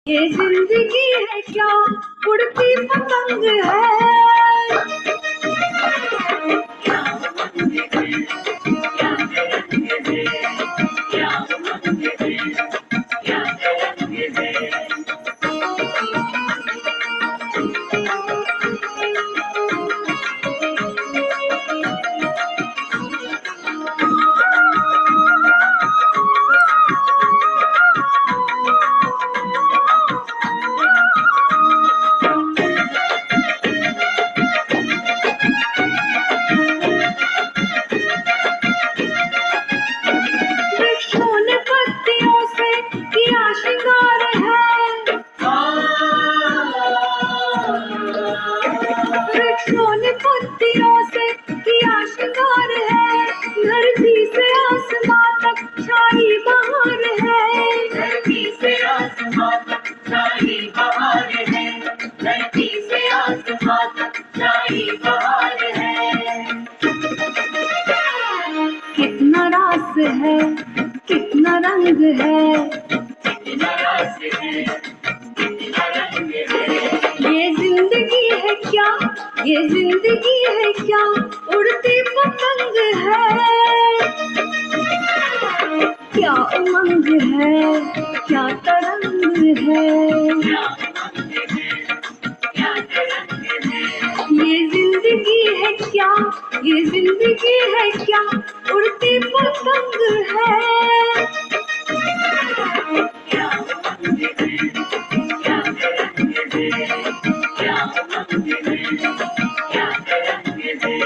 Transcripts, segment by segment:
ये जिंदगी है क्या उड़ती पतंग है। वृक्षों ने पत्तियों से किया श्रृंगार है। वृक्षों ने पत्तियों से किया श्रृंगार है। धरती से आसमां तक छाई बहार है। धरती से आसमां तक छाई बहार है। धरती से आसमां तक छाई बहार है। कितना रास है कितना रंग है। कितना रास है कितना रंग है। ये जिंदगी है क्या ये जिंदगी है क्या उड़ती पतंग है। क्या उमंग है क्या तरंग है। क्या उमंग है क्या तरंग है। ये जिंदगी है क्या ये जिंदगी है क्या उड़ती पतंग है। क्या उमंग है क्या तरंग है। क्या उमंग है क्या तरंग है।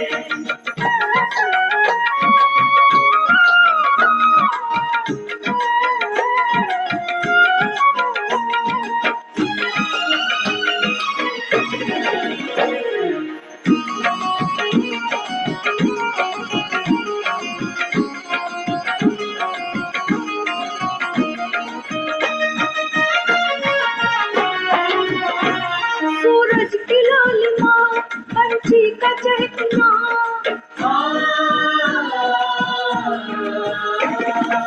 सूरज की लालिमा पंछी का चहकना।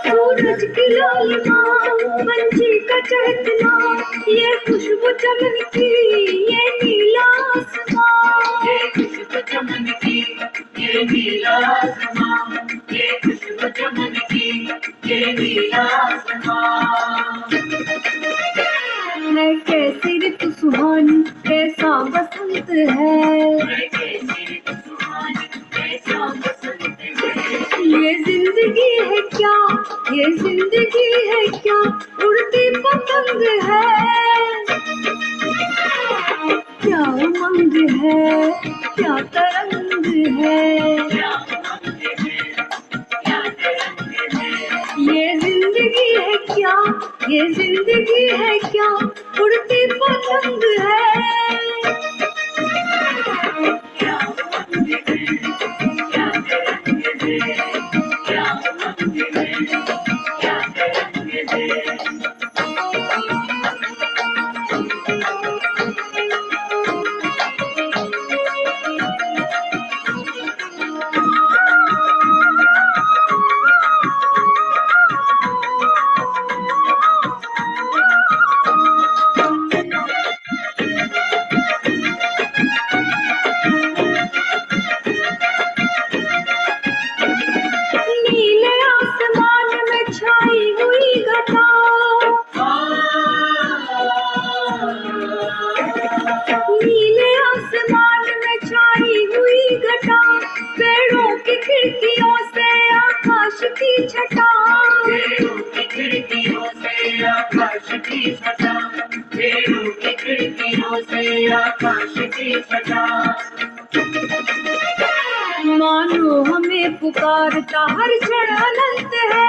सूरज की लालिमा पंछी का चहकना। ये खुशबू चमन की ये नीला आसमां। ये खुशबू चमन की ये नीला आसमां। ये खुशबू चमन की ये नीला आसमां। है कैसी ऋतु सुहानी कैसा बसंत है। कैसी ऋतु सुहानी कैसा बसंत है। ये जिंदगी है क्या ये जिंदगी है क्या उड़ती पतंग है। क्या उमंग है क्या तरंग है। क्या उमंग है क्या तरंग है। ये जिंदगी है क्या ये जिंदगी है क्या उड़ती पतंग है। क्या उमंग है क्या तरंग है। क्या उमंग है क्या तरंग है। नीले आसमान में छाई हुई घटा। नीले आसमान में छाई हुई घटा। पेड़ों की खिड़कियों से आकाश की छटा। पेड़ों की खिड़कियों से आकाश की छटा। पेड़ों की खिड़कियों से आकाश की छटा। मानो हमें पुकारता हर क्षण अनंत है।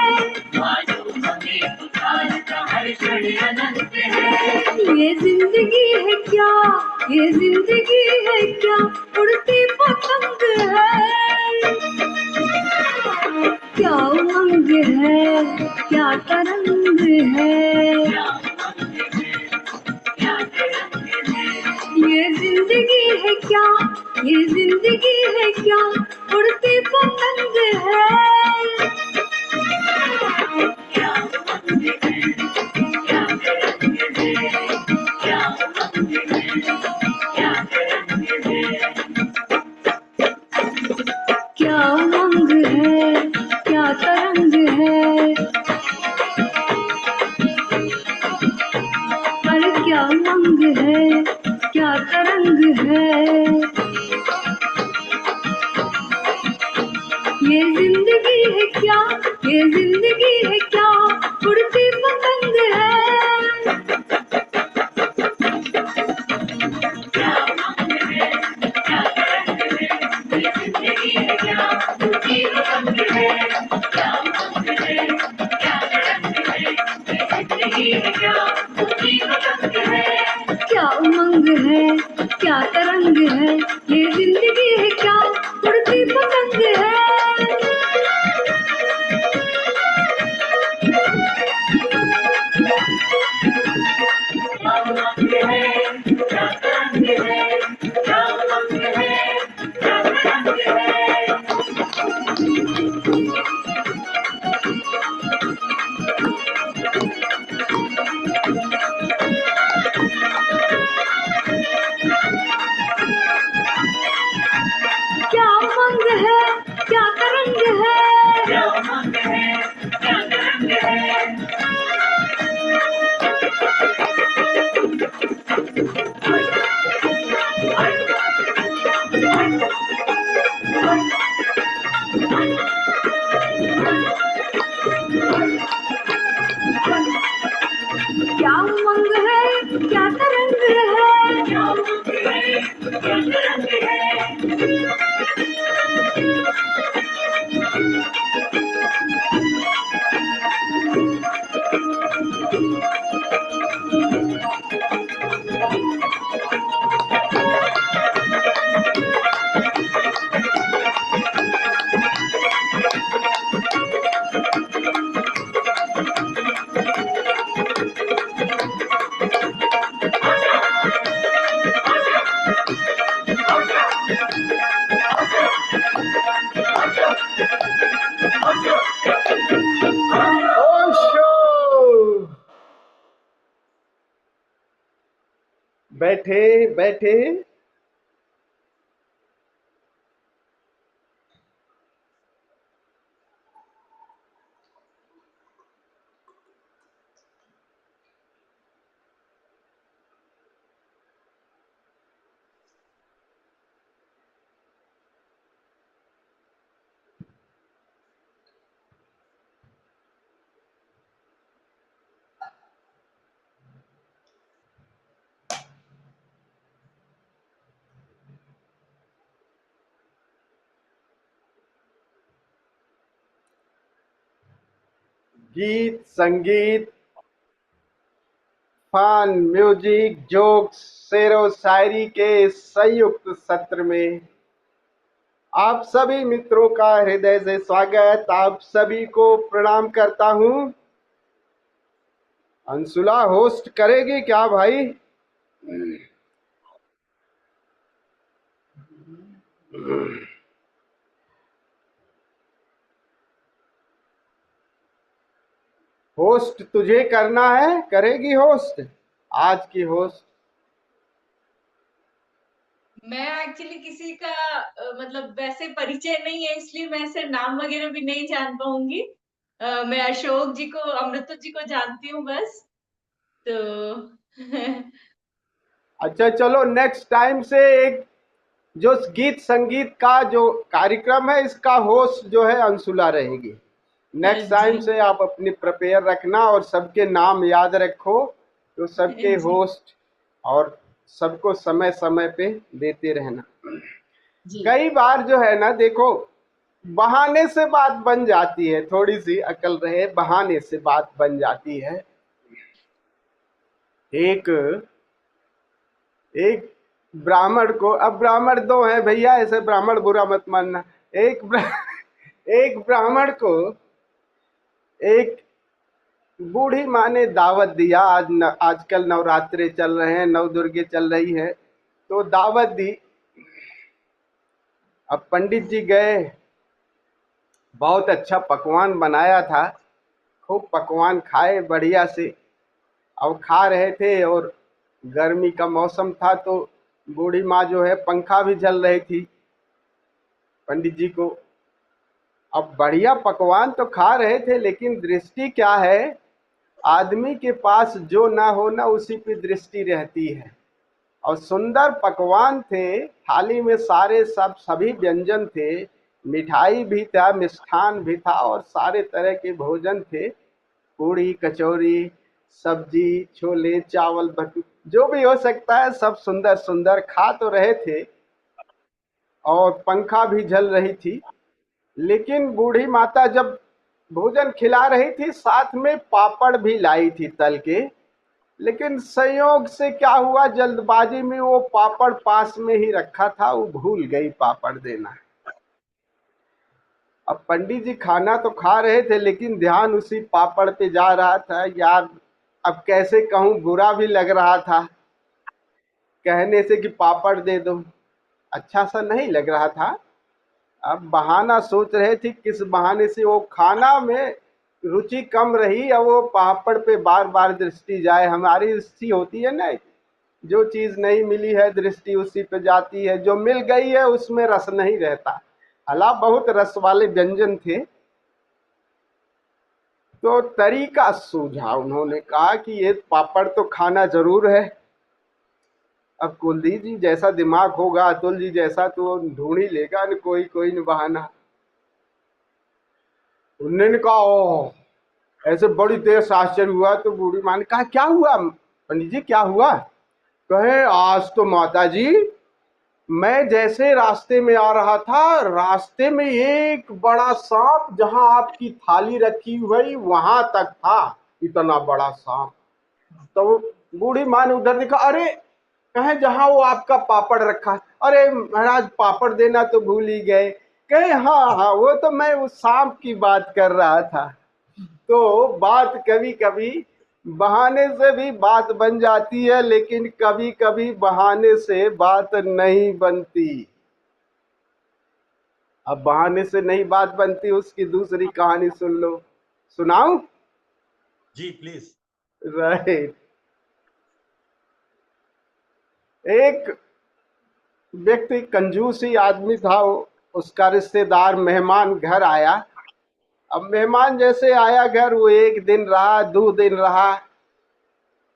मानो हमें पुकारता हर क्षण अनंत है। ये जिंदगी है क्या ये जिंदगी है क्या उड़ती पतंग है। क्या उमंग है क्या तरंग है। क्या उमंग है क्या तरंग है। ये जिंदगी है क्या ये जिंदगी है क्या उड़ती पतंग है। क्या उमंग है क्या तरंग है। क्या उमंग है, क्या तरंग है। ये जिंदगी है क्या, ये जिंदगी है क्या, उड़ती पतंग है। क्या उमंग है, क्या तरंग है, ये जिंदगी है क्या, उड़ती पतंग है। क्या उमंग है, क्या तरंग है। क्या उमंग है, क्या तरंग है। ओशो, बैठे बैठे। गीत संगीत, फन, म्यूजिक, जोक्स, शेरो शायरी के संयुक्त सत्र में आप सभी मित्रों का हृदय से स्वागत। आप सभी को प्रणाम करता हूं। अंशुला होस्ट करेगी क्या भाई? होस्ट तुझे करना है, करेगी होस्ट आज की होस्ट? मैं एक्चुअली किसी का मतलब वैसे परिचय नहीं है, इसलिए मैं ऐसे नाम वगैरह भी नहीं जान पाऊंगी। मैं अशोक जी को, अमृता जी को जानती हूँ बस। तो अच्छा चलो, नेक्स्ट टाइम से एक जो गीत संगीत का जो कार्यक्रम है, इसका होस्ट जो है अंशुला रहेगी। नेक्स्ट टाइम जी से आप अपनी प्रिपेयर रखना और सबके नाम याद रखो, तो सबके जी होस्ट और सबको समय समय पे देते रहना। जी कई बार जो है ना, देखो, बहाने से बात बन जाती है, थोड़ी सी अकल रहे, बहाने से बात बन जाती है। एक एक ब्राह्मण को, अब ब्राह्मण दो हैं भैया, ऐसे ब्राह्मण बुरा मत मानना। एक ब्राह्मण को एक बूढ़ी माँ ने दावत दिया। आजकल नवरात्रे चल रहे हैं, नव दुर्गे चल रही है, तो दावत दी। अब पंडित जी गए, बहुत अच्छा पकवान बनाया था, खूब पकवान खाए बढ़िया से। अब खा रहे थे और गर्मी का मौसम था, तो बूढ़ी माँ जो है पंखा भी झल रही थी पंडित जी को। अब बढ़िया पकवान तो खा रहे थे, लेकिन दृष्टि क्या है, आदमी के पास जो ना हो ना उसी पे दृष्टि रहती है। और सुंदर पकवान थे, थाली में सारे सभी व्यंजन थे, मिठाई भी था, मिष्ठान भी था और सारे तरह के भोजन थे, पूड़ी कचौरी सब्जी छोले चावल भटूरे जो भी हो सकता है सब सुंदर सुंदर खा तो रहे थे और पंखा भी झल रही थी। लेकिन बूढ़ी माता जब भोजन खिला रही थी साथ में पापड़ भी लाई थी तल के, लेकिन संयोग से क्या हुआ, जल्दबाजी में वो पापड़ पास में ही रखा था, वो भूल गई पापड़ देना। अब पंडित जी खाना तो खा रहे थे लेकिन ध्यान उसी पापड़ पे जा रहा था। यार अब कैसे कहूँ, बुरा भी लग रहा था कहने से कि पापड़ दे दो, अच्छा सा नहीं लग रहा था। अब बहाना सोच रहे थे किस बहाने से वो खाना में रुचि कम रही और वो पापड़ पे बार बार दृष्टि जाए। हमारी दृष्टि होती है ना, जो चीज नहीं मिली है दृष्टि उसी पे जाती है, जो मिल गई है उसमें रस नहीं रहता। हालांकि बहुत रस वाले व्यंजन थे। तो तरीका सूझा, उन्होंने कहा कि ये पापड़ तो खाना जरूर है। अब कुलदीप जी जैसा दिमाग होगा, अतुल जी जैसा, तो ढूंढ ही लेगा न कोई कोई न बहाना। उन्होंने कहा ओह, ऐसे बड़ी देर से आश्चर्य हुआ। तो बूढ़ी माँ ने कहा क्या हुआ पंडित जी, क्या हुआ? कहे आज तो माता जी मैं जैसे रास्ते में आ रहा था, रास्ते में एक बड़ा सांप जहां आपकी थाली रखी हुई वहां तक था, इतना बड़ा सांप। तो बूढ़ी माँ ने उधर देखा, अरे कहे जहां वो आपका पापड़ रखा। अरे महाराज पापड़ देना तो भूल ही गए। कहे हाँ हाँ वो तो मैं उस सांप की बात कर रहा था। तो बात कभी कभी बहाने से भी बात बन जाती है, लेकिन कभी कभी बहाने से बात नहीं बनती। अब बहाने से नहीं बात बनती, उसकी दूसरी कहानी सुन लो। सुनाऊं? जी प्लीज। राइट। एक व्यक्ति कंजूसी आदमी था, उसका रिश्तेदार मेहमान घर आया। अब मेहमान जैसे आया घर, वो एक दिन रहा, 2 दिन रहा,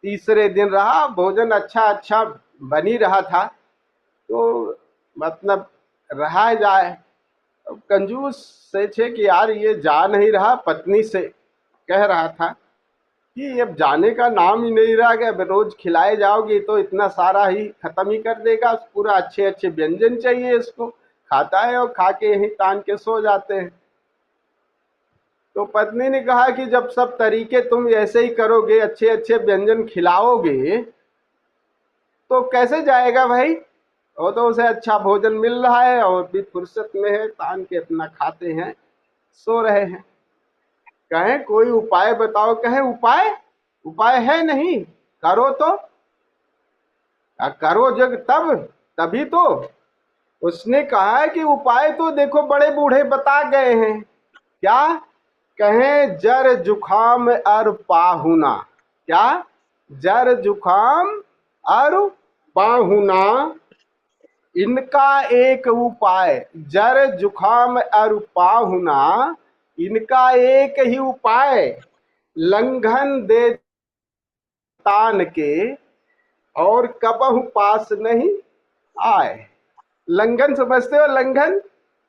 तीसरे दिन रहा, भोजन अच्छा अच्छा बनी रहा था, तो मतलब रहा जाए। अब कंजूस से छे कि यार ये जा नहीं रहा, पत्नी से कह रहा था कि अब जाने का नाम ही नहीं रहा, कि अब रोज खिलाए जाओगे तो इतना सारा ही खत्म ही कर देगा, पूरा अच्छे अच्छे व्यंजन चाहिए इसको, खाता है और खा के यहीं तान के सो जाते हैं। तो पत्नी ने कहा कि जब सब तरीके तुम ऐसे ही करोगे, अच्छे अच्छे व्यंजन खिलाओगे, तो कैसे जाएगा भाई? वो तो उसे अच्छा भोजन मिल रहा है और भी फुर्सत में है, तान के अपना खाते हैं, सो रहे हैं। कहें कोई उपाय बताओ। कहें उपाय? उपाय है नहीं, करो तो। करो जग तब तभी तो। उसने कहा है कि उपाय तो देखो बड़े बूढ़े बता गए हैं। क्या? कहें जर जुखाम और पाहुना। क्या? जर जुखाम और पाहुना, इनका एक उपाय। जर जुखाम और पाहुना, इनका एक ही उपाय। लंघन दे तान के और कबहु पास नहीं आए। लंघन समझते हो? लंघन,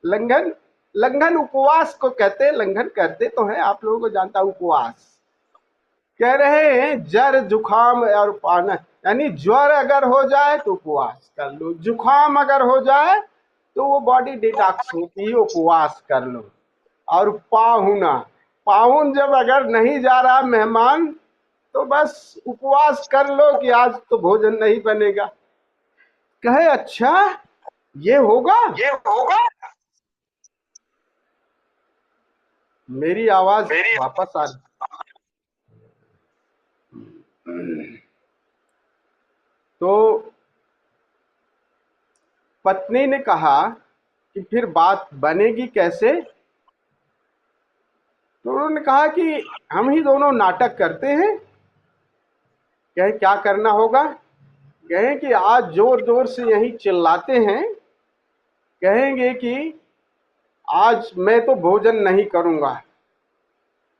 लंघन, लंघन उपवास को कहते हैं। लंघन करते तो हैं, आप लोगों को जानता उपवास। कह रहे हैं जर जुखाम और पाना, यानी ज्वर अगर हो जाए तो उपवास कर लो, जुखाम अगर हो जाए तो वो बॉडी डिटॉक्स होती है, उपवास कर लो। और पाहुना, पाहुन जब अगर नहीं जा रहा मेहमान, तो बस उपवास कर लो कि आज तो भोजन नहीं बनेगा। कहे अच्छा ये होगा? मेरी आवाज वापस आ रही? तो पत्नी ने कहा कि फिर बात बनेगी कैसे? तो उन्होंने कहा कि हम ही दोनों नाटक करते हैं। कहे क्या करना होगा? कहें कि आज जोर जोर से यही चिल्लाते हैं, कहेंगे कि आज मैं तो भोजन नहीं करूंगा।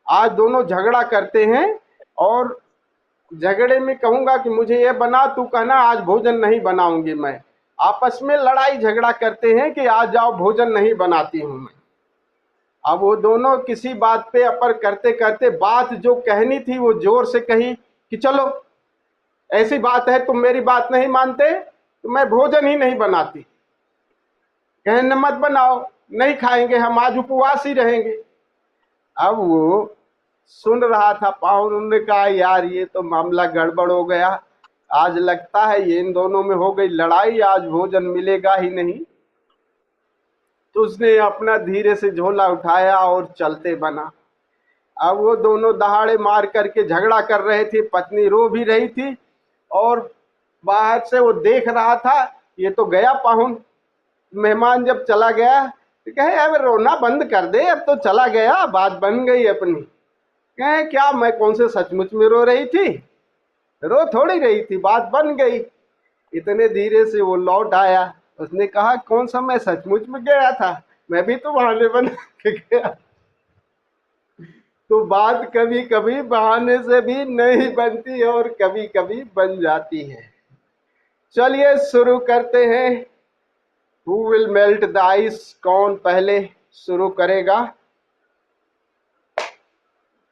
आज दोनों झगड़ा करते हैं और झगड़े में कहूंगा कि मुझे ये बना, तू कहना आज भोजन नहीं बनाऊंगी मैं। आपस में लड़ाई झगड़ा करते हैं कि आज जाओ भोजन नहीं बनाती हूं मैं। अब वो दोनों किसी बात पे अपर करते करते बात जो कहनी थी वो जोर से कही कि चलो ऐसी बात है, तुम मेरी बात नहीं मानते तो मैं भोजन ही नहीं बनाती। कहने मत बनाओ, नहीं खाएंगे हम, आज उपवास ही रहेंगे। अब वो सुन रहा था पाहुन, उन्होंने कहा यार ये तो मामला गड़बड़ हो गया, आज लगता है ये इन दोनों में हो गई लड़ाई, आज भोजन मिलेगा ही नहीं। तो उसने अपना धीरे से झोला उठाया और चलते बना। अब वो दोनों दहाड़े मार करके झगड़ा कर रहे थे, पत्नी रो भी रही थी और बाहर से वो देख रहा था ये तो गया पाहुन। मेहमान जब चला गया तो कहे अब रोना बंद कर दे, अब तो चला गया, बात बन गई अपनी। कहे क्या, मैं कौन से सचमुच में रो रही थी, रो थोड़ी रही थी, बात बन गई। इतने धीरे से वो लौट आया, उसने कहा कौन सा मैं सचमुच में गया था, मैं भी तो बहाने बना के गया। तो बात कभी कभी बहाने से भी नहीं बनती और कभी कभी बन जाती है। चलिए शुरू करते हैं। Who will melt the ice? कौन पहले शुरू करेगा?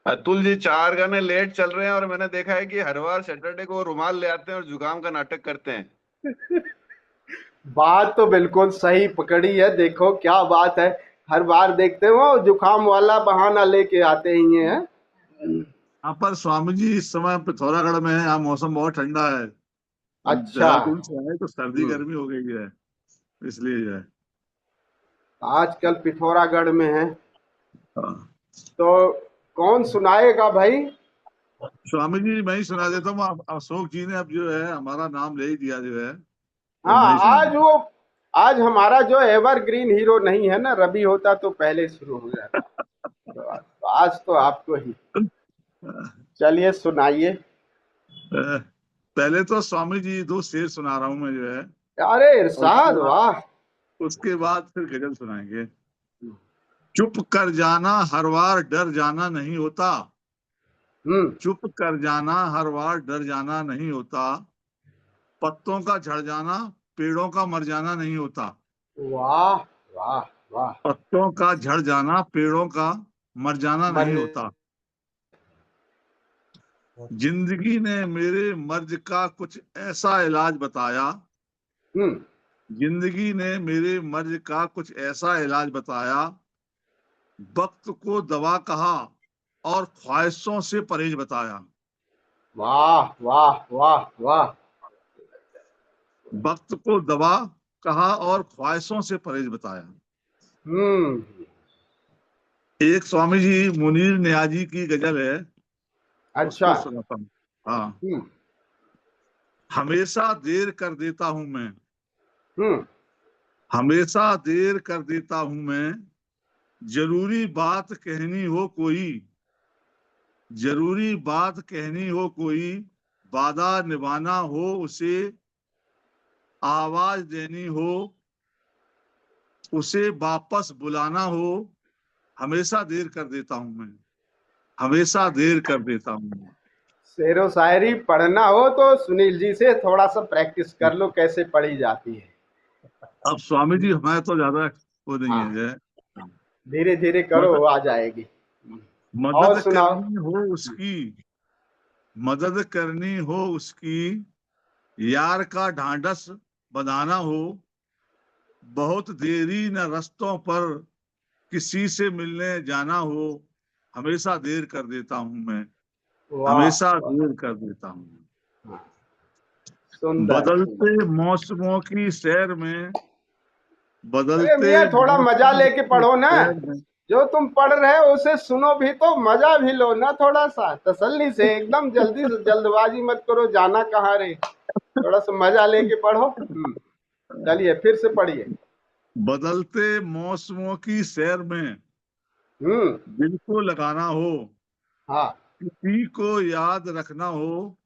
अतुल जी 4 गाने लेट चल रहे हैं और मैंने देखा है कि हर बार सैटरडे को रुमाल ले आते हैं और जुकाम का नाटक करते हैं। बात तो बिल्कुल सही पकड़ी है, देखो क्या बात है, हर बार देखते हो जुकाम वाला बहाना लेके आते ही हैं। यहाँ पर स्वामी जी इस समय पिथौरागढ़ में है, यहाँ मौसम बहुत ठंडा है। अच्छा। देहरादून से आए तो सर्दी गर्मी हो गई है, इसलिए जो है आजकल पिथौरागढ़ में है। हाँ। तो कौन सुनाएगा भाई? स्वामी जी मैं ही सुना देता हूँ। अशोक जी ने अब जो है हमारा नाम ले ही दिया जो है, तो हाँ, मैं ही सुना आज वो आज हमारा जो एवरग्रीन हीरो नहीं है ना, रवि होता तो पहले शुरू हो जाता। तो आज तो आपको ही, चलिए सुनाइए। पहले तो स्वामी जी 2 शेर सुना रहा हूँ मैं जो है, अरे इरशाद, वाह। उसके बाद फिर गजल सुनाएंगे। चुप कर जाना हर बार डर जाना नहीं होता, चुप कर जाना हर बार डर जाना नहीं होता, पत्तों का झड़ जाना पेड़ों का मर जाना नहीं होता। वाह वाह वाह। पत्तों का झड़ जाना पेड़ों का मर जाना नहीं होता। जिंदगी ने मेरे मर्ज का कुछ ऐसा इलाज बताया, जिंदगी ने मेरे मर्ज का कुछ ऐसा इलाज बताया, वक्त को दवा कहा और ख्वाहिशों से परहेज बताया। वाह वाह वाह वाह। वक्त को दवा कहा और ख्वाहिशों से परहेज बताया। एक स्वामी जी मुनीर नियाजी की गजल है, अच्छा। उसको सुनाता हूँ। हाँ। हमेशा देर कर देता हूँ मैं, हमेशा देर कर देता हूँ मैं, जरूरी बात कहनी हो कोई, जरूरी बात कहनी हो कोई, वादा निभाना हो उसे, आवाज देनी हो उसे, वापस बुलाना हो, हमेशा देर कर देता हूँ मैं, हमेशा देर कर देता हूँ। शेरो शायरी पढ़ना हो तो सुनील जी से थोड़ा सा प्रैक्टिस कर लो, कैसे पढ़ी जाती है। अब स्वामी जी हमारे तो ज्यादा वो नहीं है, धीरे धीरे करो, आ जाएगी। मदद करनी हो उसकी, मदद करनी हो उसकी, यार का ढांढस बंधाना हो, बहुत देरी न रस्तों पर किसी से मिलने जाना हो, हमेशा देर कर देता हूँ मैं, हमेशा देर कर देता हूँ। बदलते मौसमों की सैर में, बदलते थोड़ा मजा लेके पढ़ो ना, जो तुम पढ़ रहे हो उसे सुनो भी तो मजा भी लो ना, थोड़ा सा तसल्ली से, एकदम जल्दी से जल्दबाजी मत करो, जाना कहाँ रे, थोड़ा सा मजा लेके पढ़ो। चलिए फिर से पढ़िए। बदलते मौसमों की सैर में दिल को लगाना हो, हाँ, किसी को याद रखना हो,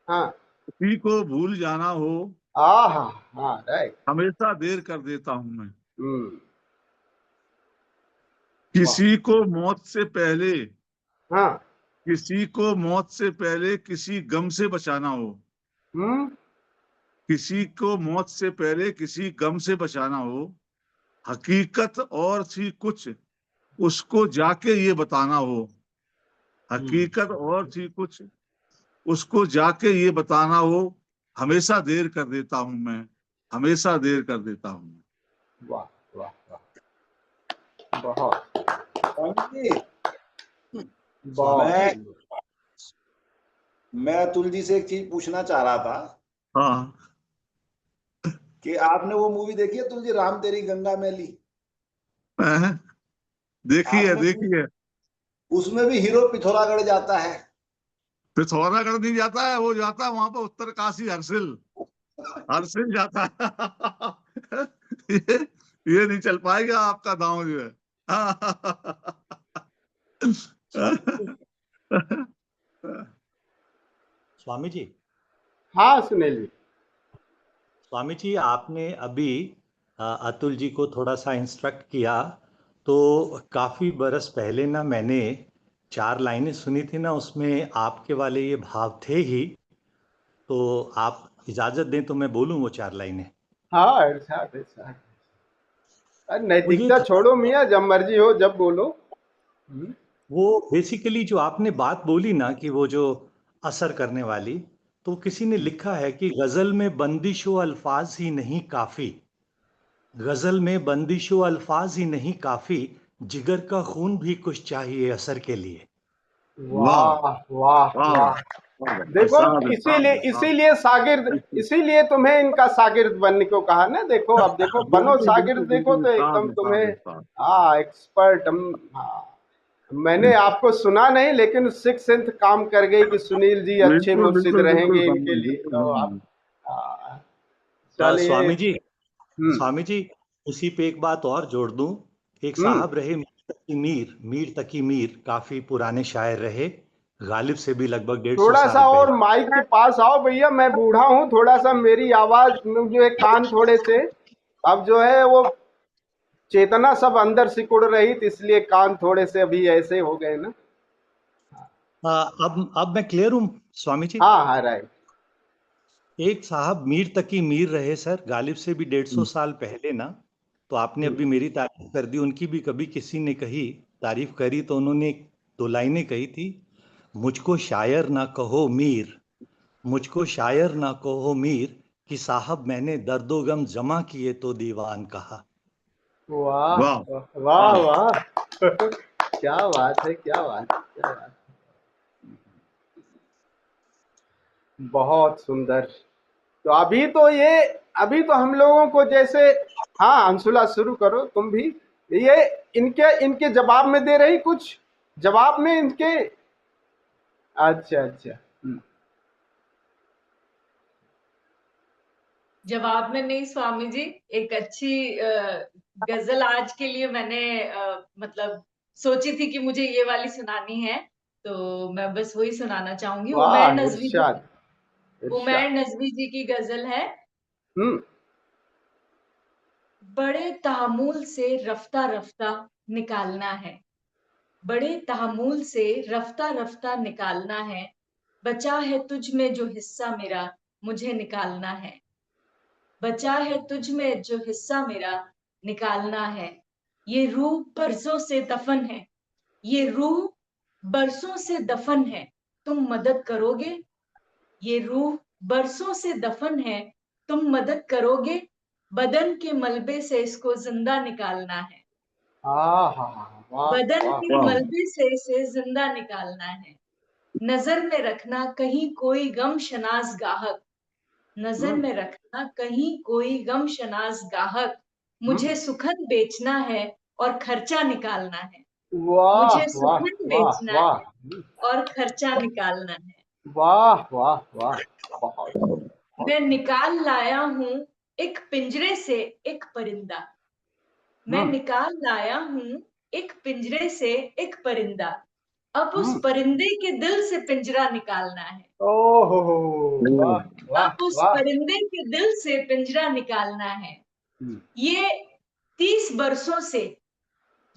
हाँ, किसी को भूल जाना हो, हाँ, राइट, हमेशा देर कर देता हूँ मैं। किसी को मौत से पहले, हाँ, किसी को मौत से पहले किसी गम से बचाना हो, किसी को मौत से पहले किसी गम से बचाना हो, हकीकत और थी कुछ उसको जाके ये बताना हो, हकीकत और थी कुछ उसको जाके ये बताना हो, हमेशा देर कर देता हूं मैं, हमेशा देर कर देता हूं। वाह वाह वाह, बहुत स्वामी जी, बहुत मैं अतुल जी से एक चीज पूछना चाह रहा था हाँ, कि आपने वो मूवी देखी है अतुल जी, राम तेरी गंगा मैली? देखिए आपने देखिए, उसमें भी हीरो पिथौरागढ़ जाता है। पिथौरागढ़ नहीं जाता है, वो जाता है वहां पर उत्तरकाशी, हर्षिल, हर्षिल जाता है। ये नहीं चल पाएगा आपका दांव जो है। स्वामी जी, हाँ सुनील जी। स्वामी जी आपने अभी अतुल जी को थोड़ा सा इंस्ट्रक्ट किया, तो काफी बरस पहले ना मैंने 4 लाइनें सुनी थी ना, उसमें आपके वाले ये भाव थे ही। तो आप इजाजत दें तो मैं बोलूं वो 4 लाइनें। हाँ इरशाद इरशाद। अरे वो ये नैतिकता था, छोड़ो मियाँ, जब मर्जी हो जब बोलो। वो बेसिकली जो आपने बात बोली ना कि वो जो असर करने वाली, तो किसी ने लिखा है कि गजल में बंदिशो अल्फाज ही नहीं काफी, गजल में बंदिशो अल्फाज ही नहीं काफी, जिगर का खून भी कुछ चाहिए असर के लिए। वाह वाह वाह वाह वाह। वाह, देखो इरशाद, इसीलिए इरशाद, इसीलिए शागिर्द, इसीलिए तुम्हें इनका शागिर्द बनने को कहा ना। देखो अब देखो बनो बिल्कुल शागिर्द, बिल्कुल देखो बिल्कुल, तो इरशाद, एकदम इरशाद, तुम्हें इरशाद। हाँ एक्सपर्ट हम। हाँ मैंने आपको सुना नहीं, लेकिन सिक्स सेंथ काम कर गई कि सुनील जी अच्छे बिल्कुल मुर्शिद बिल्कुल बिल्कुल रहेंगे इनके स्वामी, लिए, बिल्कुल तो आप स्वामी। हाँ, चलिए। स्वामी जी, हम्म स्वामी जी, उसी पे एक बात और जोड़ दूं। एक हम्म। साहब रहे मीर तकी मीर, काफी पुराने शायर रहे, गालिब से भी लगभग 150 थोड़ा सा साल और पहले। माइक के पास आओ भैया, मैं बूढ़ा हूँ, थोड़ा सा मेरी आवाज जो है कान थोड़े से अब जो है वो चेतना सब अंदर सिकुड़ रही थी, इसलिए कान थोड़े से अभी ऐसे हो गए ना। अब मैं क्लियर हूं स्वामी जी। हाँ हाँ राइट। एक साहब मीर तकी मीर रहे सर, गालिब से भी 150 साल पहले ना। तो आपने अभी मेरी तारीफ कर दी, उनकी भी कभी किसी ने कही, तारीफ करी, तो उन्होंने 2 लाइनें कही थी। मुझको शायर ना कहो मीर, मुझको शायर ना कहो मीर, कि साहब मैंने दर्दो गम जमा किए तो दीवान कहा। वाह वाह वाह वाह, वाह। क्या बात है, क्या बात है, क्या बात है। बहुत सुंदर। तो अभी तो हम लोगों को जैसे, हाँ अंशुला शुरू करो तुम भी। ये इनके इनके जवाब में दे रही कुछ, जवाब में इनके। अच्छा अच्छा। जवाब में नहीं स्वामी जी, एक अच्छी गजल आज के लिए मैंने मतलब सोची थी कि मुझे ये वाली सुनानी है, तो मैं बस वही सुनाना चाहूंगी। वाह इरशाद इरशाद। उमैर नजवी जी की गजल है। हम्म। बड़े तहम्मुल से रफ्ता रफ्ता निकालना है, बड़े तहम्मुल से रफ्ता रफ्ता निकालना है, बचा है तुझ में जो हिस्सा मेरा मुझे निकालना है, बचा है तुझ में जो हिस्सा मेरा निकालना है। ये रूह बरसों से दफन है, ये रूह बरसों से दफन है, तुम मदद करोगे? ये रूह बरसों से दफन है, तुम मदद करोगे? बदन के मलबे से इसको जिंदा निकालना है, हाँ हाँ हाँ, वाह बदन वाह। के वाह, मलबे से इसे जिंदा निकालना है। नजर में रखना कहीं कोई गम शनाज गाहक, नजर में रखना कहीं कोई गम शनाज गाहक, मुझे सुखन बेचना है और खर्चा निकालना है, वाह मुझे वाह सुखन वाह बेचना वाह है और खर्चा निकालना है। वाह वाह वाह। बहुत मैं बहुत। निकाल लाया हूं एक पिंजरे से एक परिंदा, मैं हम्म निकाल लाया हूं एक पिंजरे से एक परिंदा, अब उस हम्म। परिंदे के दिल से पिंजरा निकालना है, ओहो, वाह वाह अब उस वाह। परिंदे के दिल से पिंजरा निकालना है। हम्म। ये 30 बरसों से,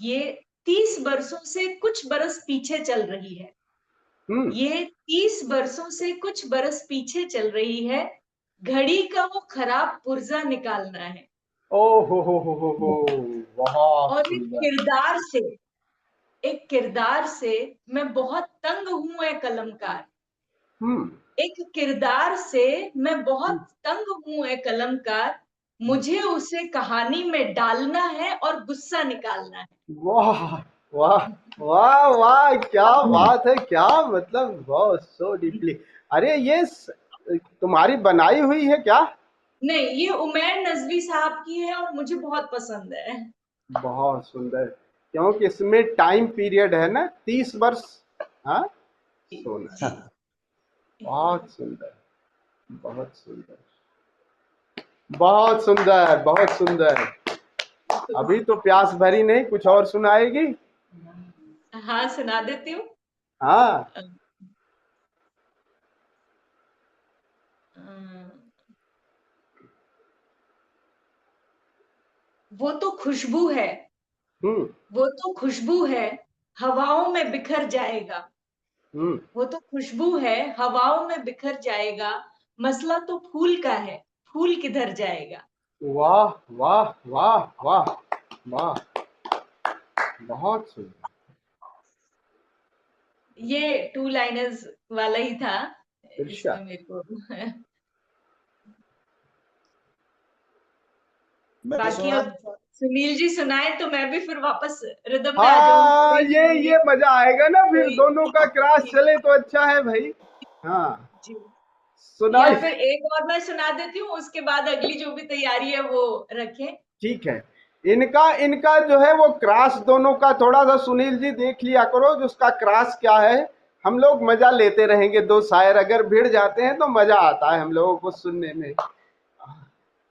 ये 30 बरसों से कुछ बरस पीछे चल रही है, ये 30 बरसों से कुछ बरस पीछे चल रही है, घड़ी का वो खराब पुर्जा निकालना है। ओ हो, बहुत और सुंदर। एक किरदार से मैं बहुत तंग हूं ए कलमकार। हम्म एक किरदार से मैं बहुत तंग हूं ए कलमकार, मुझे उसे कहानी में डालना है और गुस्सा निकालना है। वाह वाह वाह वाह, क्या बात है, क्या मतलब, बहुत सो डीपली। अरे ये तुम्हारी बनाई हुई है क्या? नहीं, ये उमैर नजवी साहब की है और मुझे बहुत पसंद है। बहुत सुंदर, क्योंकि इसमें टाइम पीरियड है ना, 30 वर्ष। हाँ, सोना। जी। बहुत सुंदर, बहुत सुंदर, बहुत सुंदर, बहुत सुंदर। अभी तो प्यास भरी नहीं, कुछ और सुनाएगी? हाँ, सुना देती हूँ। हाँ। वो तो खुशबू है, हम्म वो तो खुशबू है, हवाओं में बिखर जाएगा। हम्म वो तो खुशबू है, हवाओं में बिखर जाएगा। मसला तो फूल का है, फूल किधर जाएगा। वाह वाह वाह वाह वाह, बहुत सुंदर। ये 2 लाइनर्स वाला ही था, अच्छा। इसमें मेरे को मैं बाकी सुना। अब सुनील जी सुनाए तो मैं भी फिर वापस रिदम में आ जाऊंगी। हाँ, कोई ये मजा आएगा ना, फिर कोई दोनों का क्रॉस चले तो अच्छा है भाई। हाँ, जी। या सुनाई। फिर एक और मैं सुना देती हूँ, उसके बाद अगली जो भी तैयारी है वो रखें। ठीक है। इनका इनका जो है वो क्रॉस दोनों का थोड़ा सा सुनील जी देख लिया करो, जो उसका क्रॉस क्या है। हम लोग मजा लेते रहेंगे, दो शायर अगर भिड़ जाते हैं तो मजा आता है हम लोगों को सुनने में।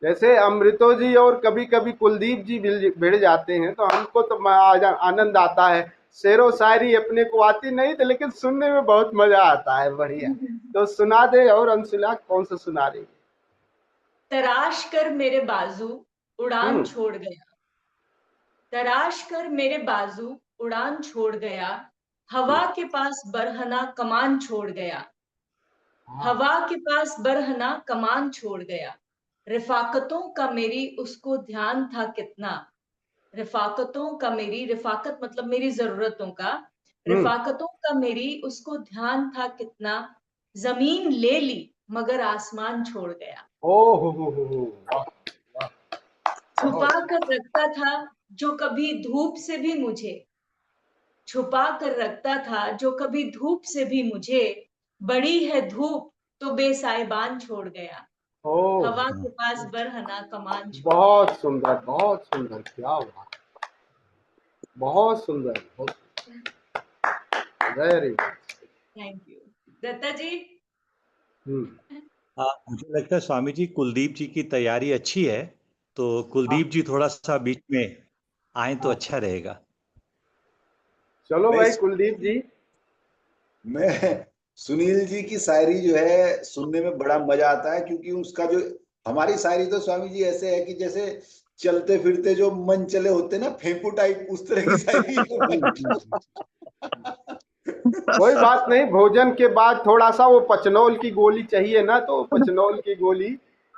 जैसे अमृतो जी और कभी कभी कुलदीप जी भिड़ जाते हैं तो हमको तो आनंद आता है। शेरो शायरी अपने को आती नहीं थी, लेकिन सुनने में बहुत मजा आता है, बढ़िया। तो सुना दे, और अंशुला कौन सा सुना रही? तराश कर मेरे बाजू उड़ान हम्म छोड़ गया, तराश कर मेरे बाजू उड़ान छोड़ गया, हवा के पास बरहना कमान छोड़ गया। हाँ। हवा के पास बरहना कमान छोड़ गया। रिफाकतों का मेरी उसको ध्यान था कितना, रिफाकतों का मेरी, रिफाकत मतलब मेरी जरूरतों का, हम्म रिफाकतों का मेरी उसको ध्यान था कितना, जमीन ले ली मगर आसमान छोड़ गया। ओ हो, वाह वाह, छुपा बहुत। कर रखता था जो कभी धूप से भी मुझे, छुपा कर रखता था जो कभी धूप से भी मुझे, बड़ी है धूप तो बेसाइबान छोड़ गया। ओ, हवा के पास बरहना कमान छोड़ गया। बहुत सुंदर, बहुत सुंदर, क्या बात, बहुत सुंदर, बहुत very good. Thank you Datta ji. हम्म मुझे लगता है स्वामी जी कुलदीप जी की तैयारी अच्छी है, तो हाँ कुलदीप जी थोड़ा सा बीच में आए तो हाँ, अच्छा रहेगा। चलो मैं भाई कुलदीप जी। मैं सुनील जी की शायरी जो है सुनने में बड़ा मजा आता है, क्योंकि उसका जो हमारी शायरी तो स्वामी जी ऐसे है कि जैसे चलते फिरते जो मन चले होते हैं ना, फेंकू टाइप, उस तरह की शायरी हम्म। है। कोई बात नहीं, भोजन के बाद थोड़ा सा वो पचनौल की गोली चाहिए ना, तो पचनौल की गोली।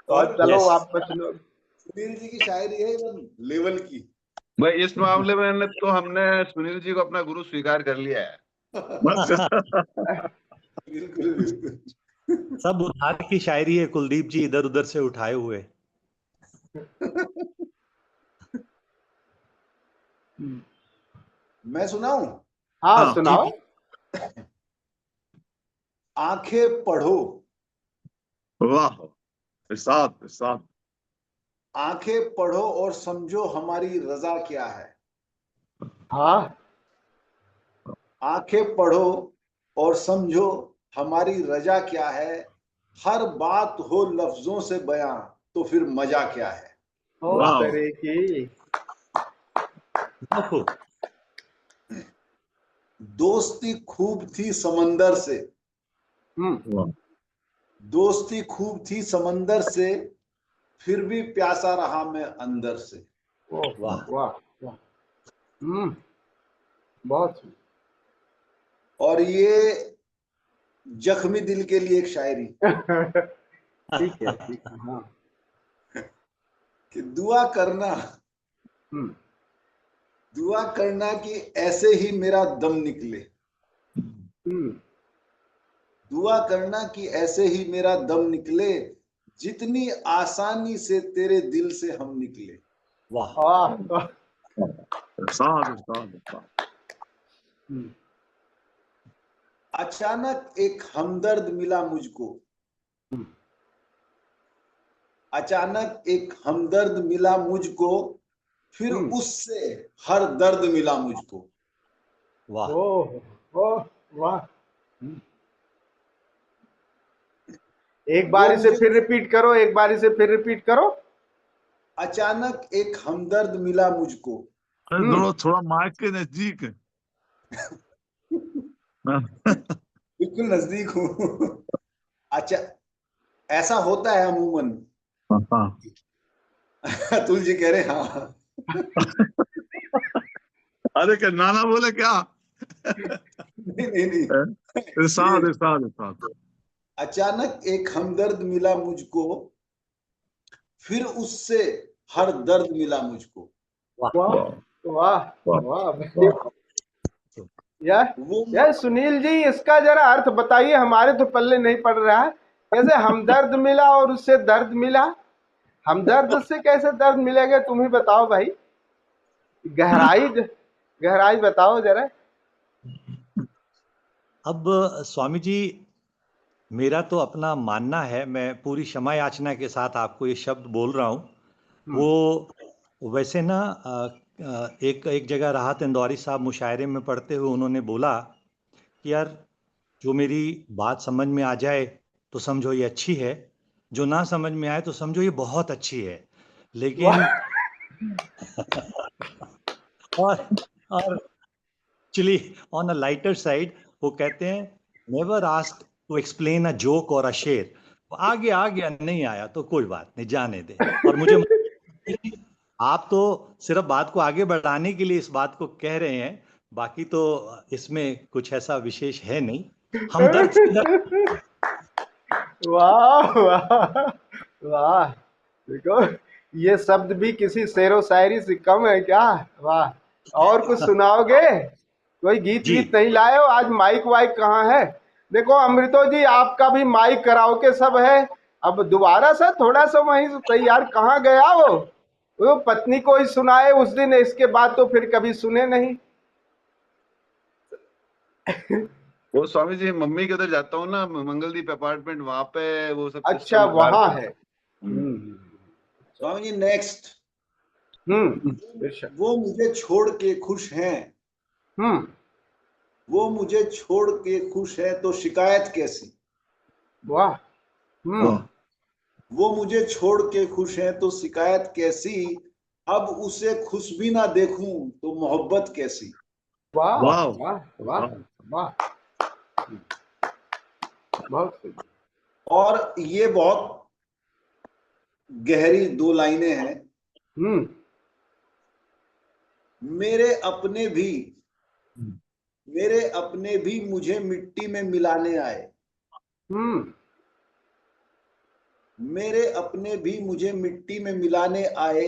और और चलो यस। आप पचनौल। सुनील जी की शायरी है एकदम लेवल की। भाई इस मामले में तो हमने सुनील जी को अपना गुरु स्वीकार कर लिया है। बिल्कुल बिल्कुल। सब उधार की शायरी है कुलदीप जी, इधर उधर से उठाए हुए। मैं सुनाऊं? हाँ, हाँ, जी सुनाओ। जी। आंखें पढ़ो, वाह, इरशाद इरशाद। आंखें पढ़ो और समझो हमारी रजा क्या है। हाँ, आंखें पढ़ो और समझो हमारी रजा क्या है, हर बात हो लफ्जों से बयां तो फिर मजा क्या है। ओ वाह तरह की। ओहो, दोस्ती खूब थी समंदर से, हम्म वाह दोस्ती खूब थी समंदर से, फिर भी प्यासा रहा मैं अंदर से। ओह वाह। वाह वाह। हम्म बहुत सुंदर। और ये जख्मी दिल के लिए एक शायरी ठीक है, ठीक है। हाँ। कि दुआ करना हम्म। दुआ करना कि ऐसे ही मेरा दम निकले, हम्म। दुआ करना कि ऐसे ही मेरा दम निकले, जितनी आसानी से तेरे दिल से हम निकले। वाह वाह, वाह। साध साध साध। हम्म। अचानक एक हमदर्द मिला मुझको, अचानक एक हमदर्द मिला मुझको, फिर हम्म। उससे हर दर्द मिला मुझको। वाह ओह, ओह, वाह। एक वो बार इसे मुझे फिर रिपीट करो, एक बार इसे फिर रिपीट करो। अचानक एक हमदर्द मिला मुझको। अरे थोड़ा माइक के नजदीक है। बिल्कुल नजदीक हूं। अच्छा, ऐसा होता है अमूमन। अतुल जी कह रहे हाँ। अरे क्या नाना बोले क्या? नहीं नहीं नहीं, इरशाद इरशाद इरशाद। अचानक एक हमदर्द मिला मुझको, फिर उससे हर दर्द मिला मुझको। वाह, वाह, वाह। वाह। यार, वो यार सुनील जी, इसका जरा अर्थ बताइए, हमारे तो पल्ले नहीं पड़ रहा है। कैसे हमदर्द मिला और उससे दर्द मिला? हमदर्द से कैसे दर्द मिलेगा, तुम ही बताओ भाई। गहराई गहराई बताओ जरा। अब स्वामी जी, मेरा तो अपना मानना है, मैं पूरी क्षमा याचना के साथ आपको ये शब्द बोल रहा हूँ। वो वैसे ना एक एक जगह राहत इंदौरी साहब मुशायरे में पढ़ते हुए उन्होंने बोला कि यार, जो मेरी बात समझ में आ जाए तो समझो ये अच्छी है, जो ना समझ में आए तो समझो ये बहुत अच्छी है। लेकिन और actually on a lighter side वो कहते हैं, never ask to explain a joke or a शेर। आगे आ गया, नहीं आया तो कोई बात नहीं, जाने दे। और मुझे आप तो सिर्फ बात को आगे बढ़ाने के लिए इस बात को कह रहे हैं, बाकी तो इसमें कुछ ऐसा विशेष है नहीं। हम दर्द से दर्द। वाह, वाह, वाह। देखो, ये शब्द भी किसी शेरो शायरी से कम है क्या? वाह। और कुछ सुनाओगे? कोई गीत जी वीत नहीं लाए हो आज? माइक वाइक कहाँ है? देखो अमृतो जी, आपका भी माइक कराओके सब है। अब दोबारा से थोड़ा सा वहीं से तैयार, कहाँ गया वो पत्नी को ही सुनाए उस दिन, इसके बाद तो फिर कभी सुने नहीं। वो स्वामी जी मम्मी के उधर जाता हूँ ना, मंगलदीप अपार्टमेंट, वहां पे वो सब अच्छा, सिस्टम लगा वहां रखा है। स्वामी जी नेक्स्ट। बेशक। वो मुझे छोड़ के खुश हैं, हम्म। वो मुझे छोड़ के खुश है तो शिकायत कैसी। वाह। वो मुझे छोड़ के खुश है तो शिकायत कैसी, अब उसे खुश भी ना देखूं तो मोहब्बत कैसी। वाह, वाह वाह, वाह, वाह। बहुत सही। और ये बहुत गहरी दो लाइनें हैं। हम्म। मेरे अपने भी मेरे अपने भी मुझे मिट्टी में मिलाने आए, हम्म। मेरे अपने भी मुझे मिट्टी में मिलाने आए,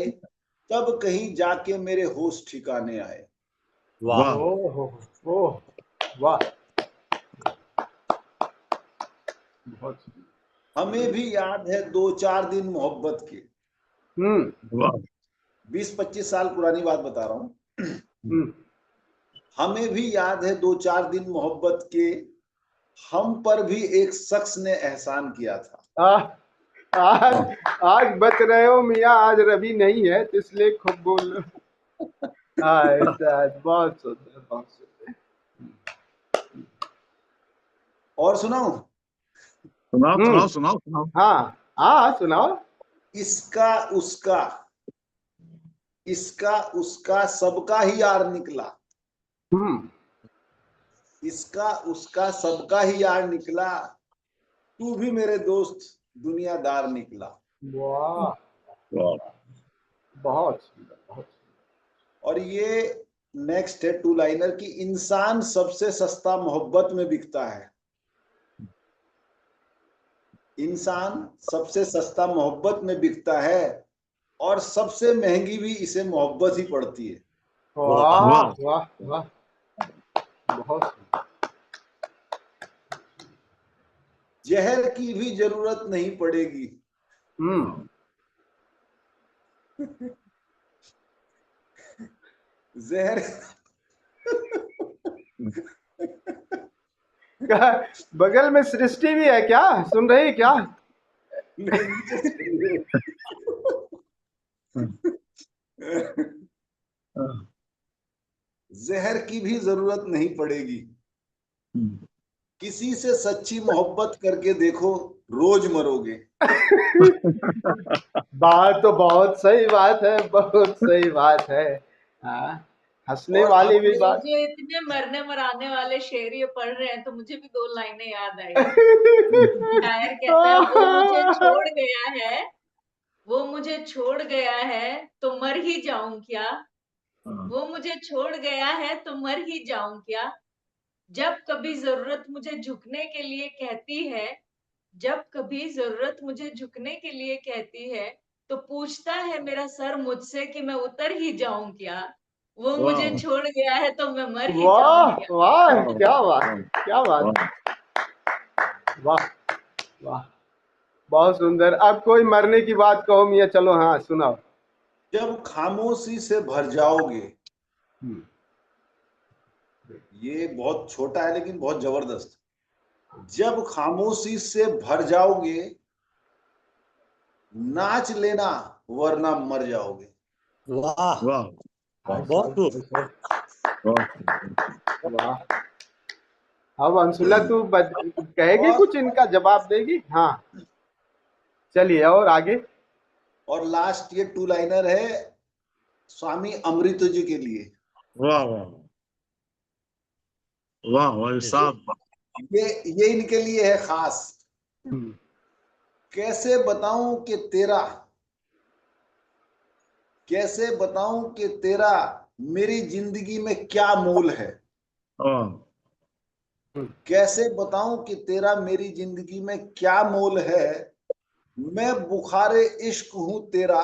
तब कहीं जाके मेरे होश ठिकाने आए। वाह ओह, ओह, वाह। बहुत सही। हमें भी याद है 2-4 दिन मोहब्बत के। वाह 20-25 साल पुरानी बात बता रहा हूं। हम्म। हमें भी याद है 2-4 दिन मोहब्बत के, हम पर भी एक शख्स ने एहसान किया था। आज आज बच रहे हो मियाँ, आज रवि नहीं है तो इसलिए खूब बोल रहे हो। ऐसा बहुत सुंदर, बहुत सुंदर। और सुनाऊं? सुनाओ हम्म। सुनाओ सुनाओ सुनाओ। हाँ, हाँ, सुनाओ। इसका उसका इसका उसका सबका ही यार निकला, हम्म। इसका उसका सबका ही यार निकला, तू भी मेरे दोस्त दुनियादार निकला। वाह, वाह बहुत सुंदर, बहुत सुंदर। और ये नेक्स्ट है 2 लाइनर की, इंसान सबसे सस्ता मोहब्बत में बिकता है, इंसान सबसे सस्ता मोहब्बत में बिकता है और सबसे महंगी भी इसे मोहब्बत ही पड़ती है। वाह वाह वाह वाह, बहुत जहर की भी जरूरत नहीं पड़ेगी। जहर क्या बगल में सृष्टि भी है क्या, सुन रही क्या? नहीं, नीचे चलिए। जहर की भी जरूरत नहीं पड़ेगी। किसी से सच्ची मोहब्बत करके देखो, रोज मरोगे। बात तो बहुत सही बात है, बहुत सही बात है। हाँ, हंसने और वाली भी ये बात। जो इतने मरने मराने वाले शेर ये पढ़ रहे हैं तो मुझे भी 2 लाइनें याद आई। शायर कहता है, वो मुझे छोड़ गया है, वो मुझे छोड़ गया है तो मर ही जाऊं क्या, वो मुझे छोड़ गया है तो मर ही जाऊं क्या, जब कभी जरूरत मुझे झुकने के लिए कहती है, जब कभी जरूरत मुझे झुकने के लिए कहती है, तो पूछता है मेरा सर मुझसे कि मैं उतर ही जाऊं क्या, वो मुझे वाह छोड़ गया है तो मैं मर ही जाऊं वाह क्या। वाह, वाह क्या बात, क्या बात, वाह वाह, बहुत सुंदर। अब कोई मरने की बात कहो मियाँ, चलो हाँ सुनाओ। जब खामोशी से भर जाओगे, ये बहुत छोटा है लेकिन बहुत जबरदस्त। जब खामोशी से भर जाओगे, नाच लेना वरना मर जाओगे। वाह वाह बहुत खूब। वाह। अब अंशुला तू कहेगी और कुछ, इनका जवाब देगी? हाँ चलिए, और आगे। और लास्ट ये 2 लाइनर है स्वामी अमृत जी के लिए। वाह वाह वाह वाह साहब। ये इनके लिए है खास। कैसे बताऊं कि तेरा, कैसे बताऊं कि तेरा मेरी जिंदगी में क्या मोल है। कैसे बताऊं कि तेरा मेरी जिंदगी में क्या मोल है। मैं बुखारे इश्क हूं तेरा,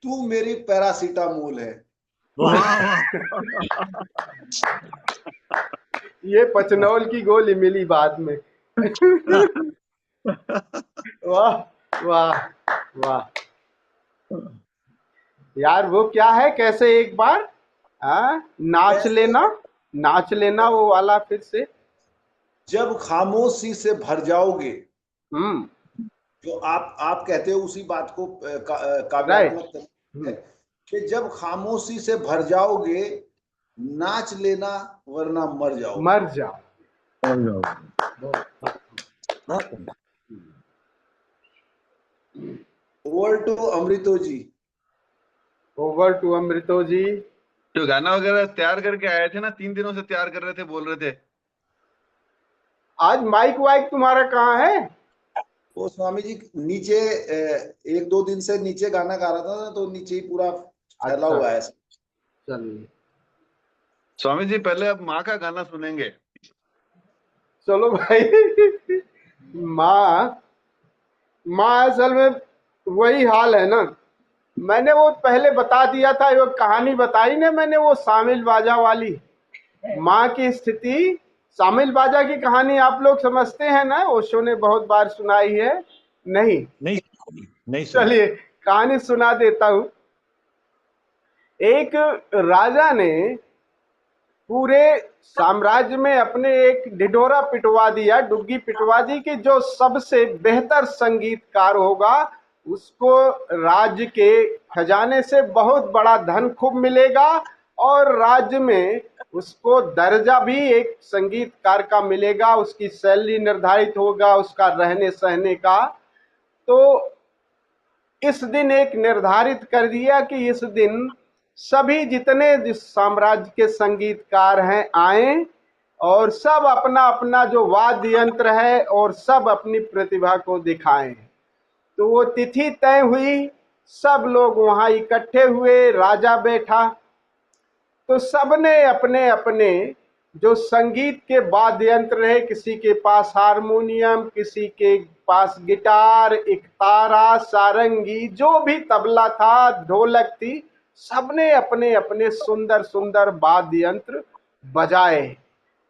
तू मेरी पैरासीटामोल है। वाह वाह ये पचनौल की गोली मिली बाद में। वाह वाह वाह यार, वो क्या है, कैसे एक बार नाच लेना, नाच लेना वो वाला फिर से। जब खामोशी से भर जाओगे, हम्म जो आप कहते हो उसी बात को राइट। काव्यात्मक तरीके है कि जब खामोशी से भर जाओगे, नाच लेना वरना मर जाओगे। मर जाओ। Over to Amrito ji. Over to Amrito ji. जो गाना वगैरह तैयार करके आए थे ना, 3 दिनों से तैयार कर रहे थे, बोल रहे थे। आज माइक वाइक तुम्हारा कहाँ है? वो स्वामी जी नीचे 1-2 दिन से नीचे गाना गा रहा था ना, तो नीचे ही पूरा फैला अच्छा, हुआ है। चलिए स्वामी जी पहले अब माँ का गाना सुनेंगे। चलो भाई। माँ, माँ असल में वही हाल है ना, मैंने वो पहले बता दिया था, वो कहानी बताई ना मैंने, वो शामिल बाजा वाली माँ की स्थिति। शामिल बाजा की कहानी आप लोग समझते हैं ना, ओशो ने बहुत बार सुनाई है। नहीं नहीं नहीं सुना। चलिए कहानी सुना देता हूं। एक राजा ने पूरे साम्राज्य में अपने एक ढिढोरा पिटवा दिया, डुग्गी पिटवा दी कि जो सबसे बेहतर संगीतकार होगा उसको राज्य के खजाने से बहुत बड़ा धन खूब मिलेगा, और राज्य में उसको दर्जा भी एक संगीतकार का मिलेगा, उसकी सैलरी निर्धारित होगा, उसका रहने सहने का। तो इस दिन एक निर्धारित कर दिया कि इस दिन सभी जितने जिस साम्राज्य के संगीतकार हैं आए, और सब अपना अपना जो वाद्य यंत्र है और सब अपनी प्रतिभा को दिखाएं। तो वो तिथि तय हुई, सब लोग वहां इकट्ठे हुए, राजा बैठा, तो सबने अपने अपने जो संगीत के वाद्य यंत्र रहे, किसी के पास हारमोनियम, किसी के पास गिटार, एक तारा, सारंगी, जो भी तबला था, ढोलक थी, सबने अपने अपने सुंदर सुंदर वाद्य यंत्र बजाए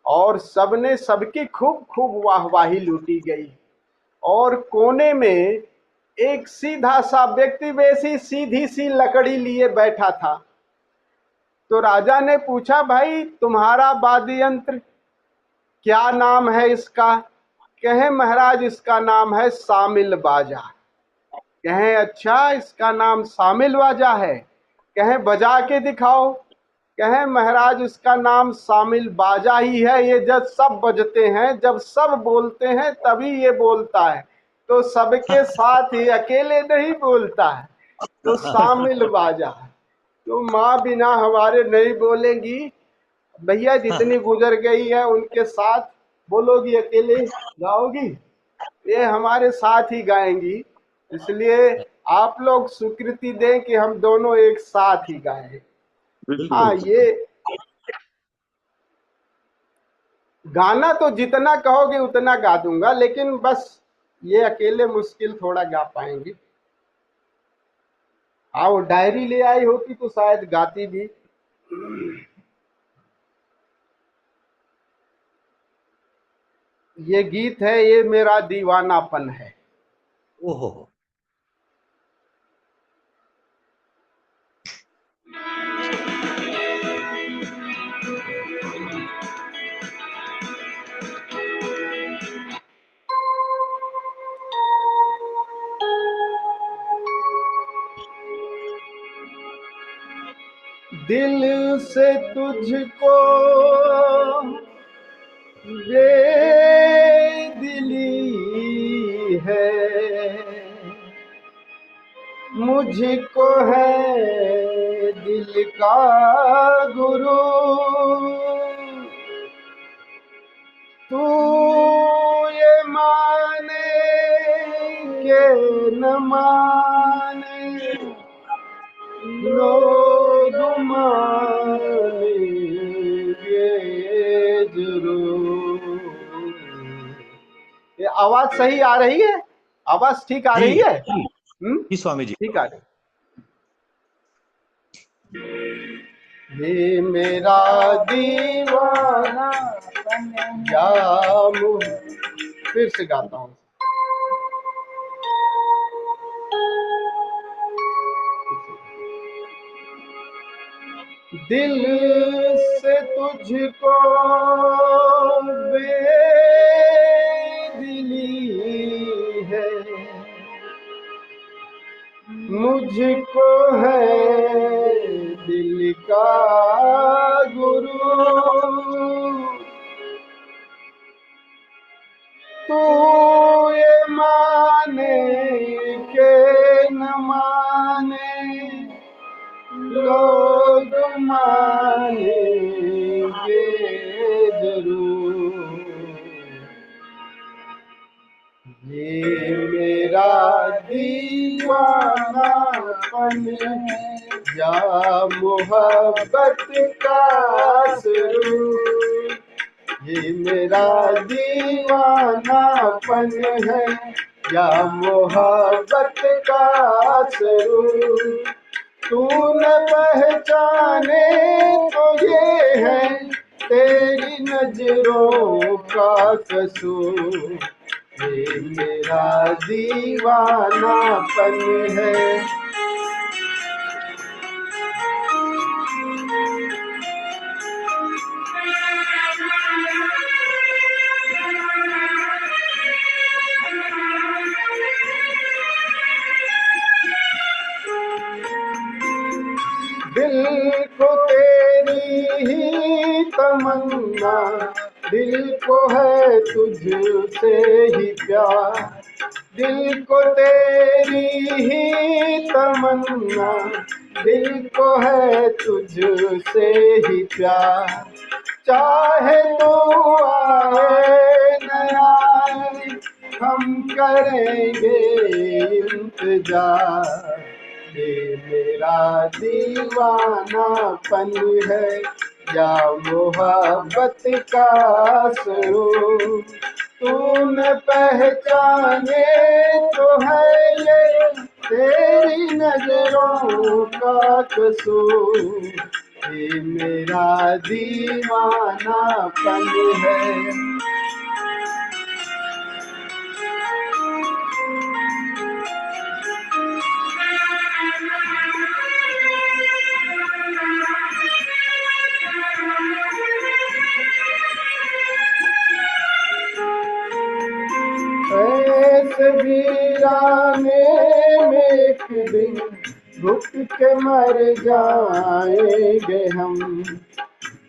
और सबने सबकी खूब खूब वाहवाही लूटी गई। और कोने में एक सीधा सा व्यक्ति वैसी सीधी सी लकड़ी लिए बैठा था। तो राजा ने पूछा, भाई तुम्हारा वाद्य यंत्र क्या नाम है इसका? कहे महाराज इसका नाम है शामिल बाजा। कहें अच्छा, इसका नाम शामिल बाजा है? कहें बजा के दिखाओ। कहें महाराज इसका नाम शामिल बाजा ही है, ये जब सब बजते हैं, जब सब बोलते हैं तभी ये बोलता है, तो सबके साथ ही अकेले नहीं बोलता है, तो शामिल बाजा है। तो माँ बिना हमारे नहीं बोलेंगी भैया, जितनी गुजर गई है उनके साथ बोलोगी, अकेले गाओगी? ये हमारे साथ ही गाएंगी। इसलिए आप लोग स्वीकृति दें कि हम दोनों एक साथ ही गाएं। हाँ, ये गाना तो जितना कहोगे उतना गा दूंगा, लेकिन बस ये अकेले मुश्किल थोड़ा गा पाएंगे। आओ, डायरी ले आई होती तो शायद गाती भी। ये गीत है, ये मेरा दीवानापन है। ओहो, दिल से तुझको बेदिली है, मुझको है दिल का गुरु, तू ये माने के न माने, लोग मानेंगे जरूर। ये आवाज सही आ रही है? आवाज ठीक आ रही है? जी स्वामी जी, ठीक आ रही। ये मेरा दीवाना या फिर से गाता हूँ। दिल से तुझको बेदिली है, मुझको है दिल का गुरु, तू ये माने के न माने, लोग मानेंगे जरूर। ये मेरा दीवानापन है या मोहब्बत का सुरूर, ये मेरा दीवानापन है या मोहब्बत का सुरूर, तू न पहचाने तो ये है तेरी नजरों का कसूर, ये मेरा दीवानापन है। दिल को तेरी ही तमन्ना, दिल को है तुझसे ही प्यार, दिल को तेरी ही तमन्ना, दिल को है तुझसे ही प्यार, चाहे तो आए न आए हम करेंगे इंतजार, ये मेरा दीवानापन है या मोहब्बत का सुरूर, तूने पहचाने तो है ये तेरी नजरों का कसूर, ये मेरा दीवानापन है। ऐसे वीराने में एक दिन घुट के मर जाएंगे हम,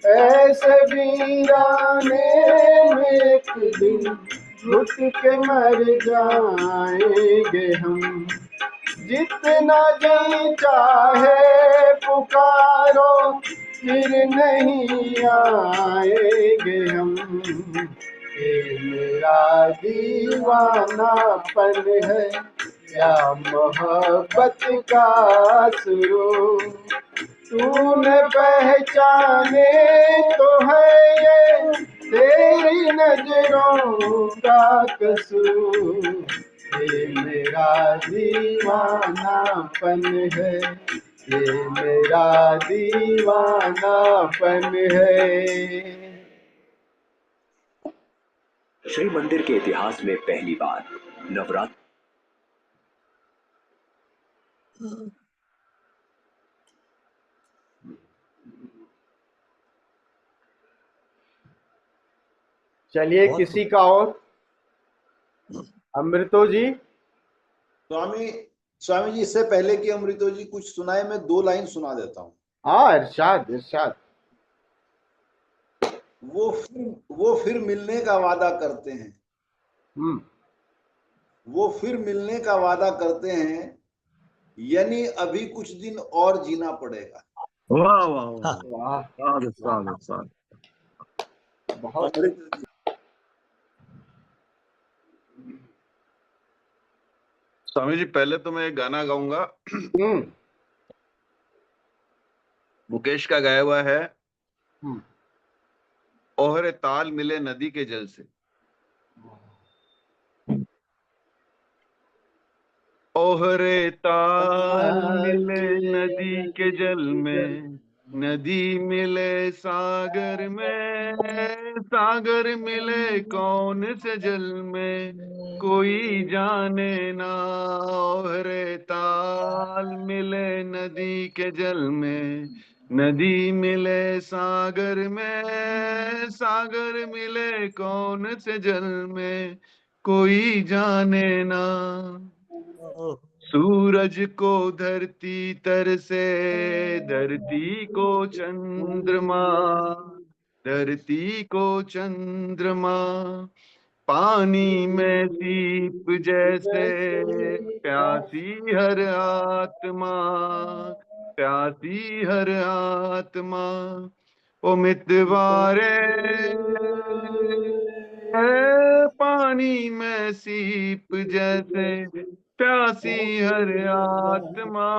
ऐसे वीराने में एक दिन घुट के मर जाएंगे हम। जितना जी चाहे पुकारो फिर नहीं आएंगे हम, ये मेरा दीवानापन है या मोहब्बत का सुरूर। तूने पहचाने तो है ये तेरी नजरों का कसूर, ये मेरा दीवानापन है, ये मेरा दीवानापन है। श्री मंदिर के इतिहास में पहली बार नवरात्र चलिए किसी का और। अमृतो जी। स्वामी जी, इससे पहले कि अमृतो जी कुछ सुनाए, मैं 2 लाइन सुना देता हूँ। हाँ, इरशाद इरशाद। वो फिर मिलने का वादा करते हैं, वो फिर मिलने का वादा करते हैं, यानी अभी कुछ दिन और जीना पड़ेगा। वाह वाह वाह, बहुत। स्वामी जी, पहले तो मैं एक गाना गाऊंगा, मुकेश का गाया हुआ है, ओहरे ताल मिले नदी के जल से। ओहरे ताल मिले नदी के जल में, नदी मिले सागर में, सागर मिले कौन से जल में, कोई जाने ना। ओहरे ताल मिले नदी के जल में, नदी मिले सागर में, सागर मिले कौन से जल में, कोई जाने ना। सूरज को धरती तर से, धरती को चंद्रमा, धरती को चंद्रमा, पानी में सीप जैसे प्यासी हर आत्मा, प्यासी हर आत्मा। ओ मितवारे पानी में सीप जैसे प्यासी हर आत्मा,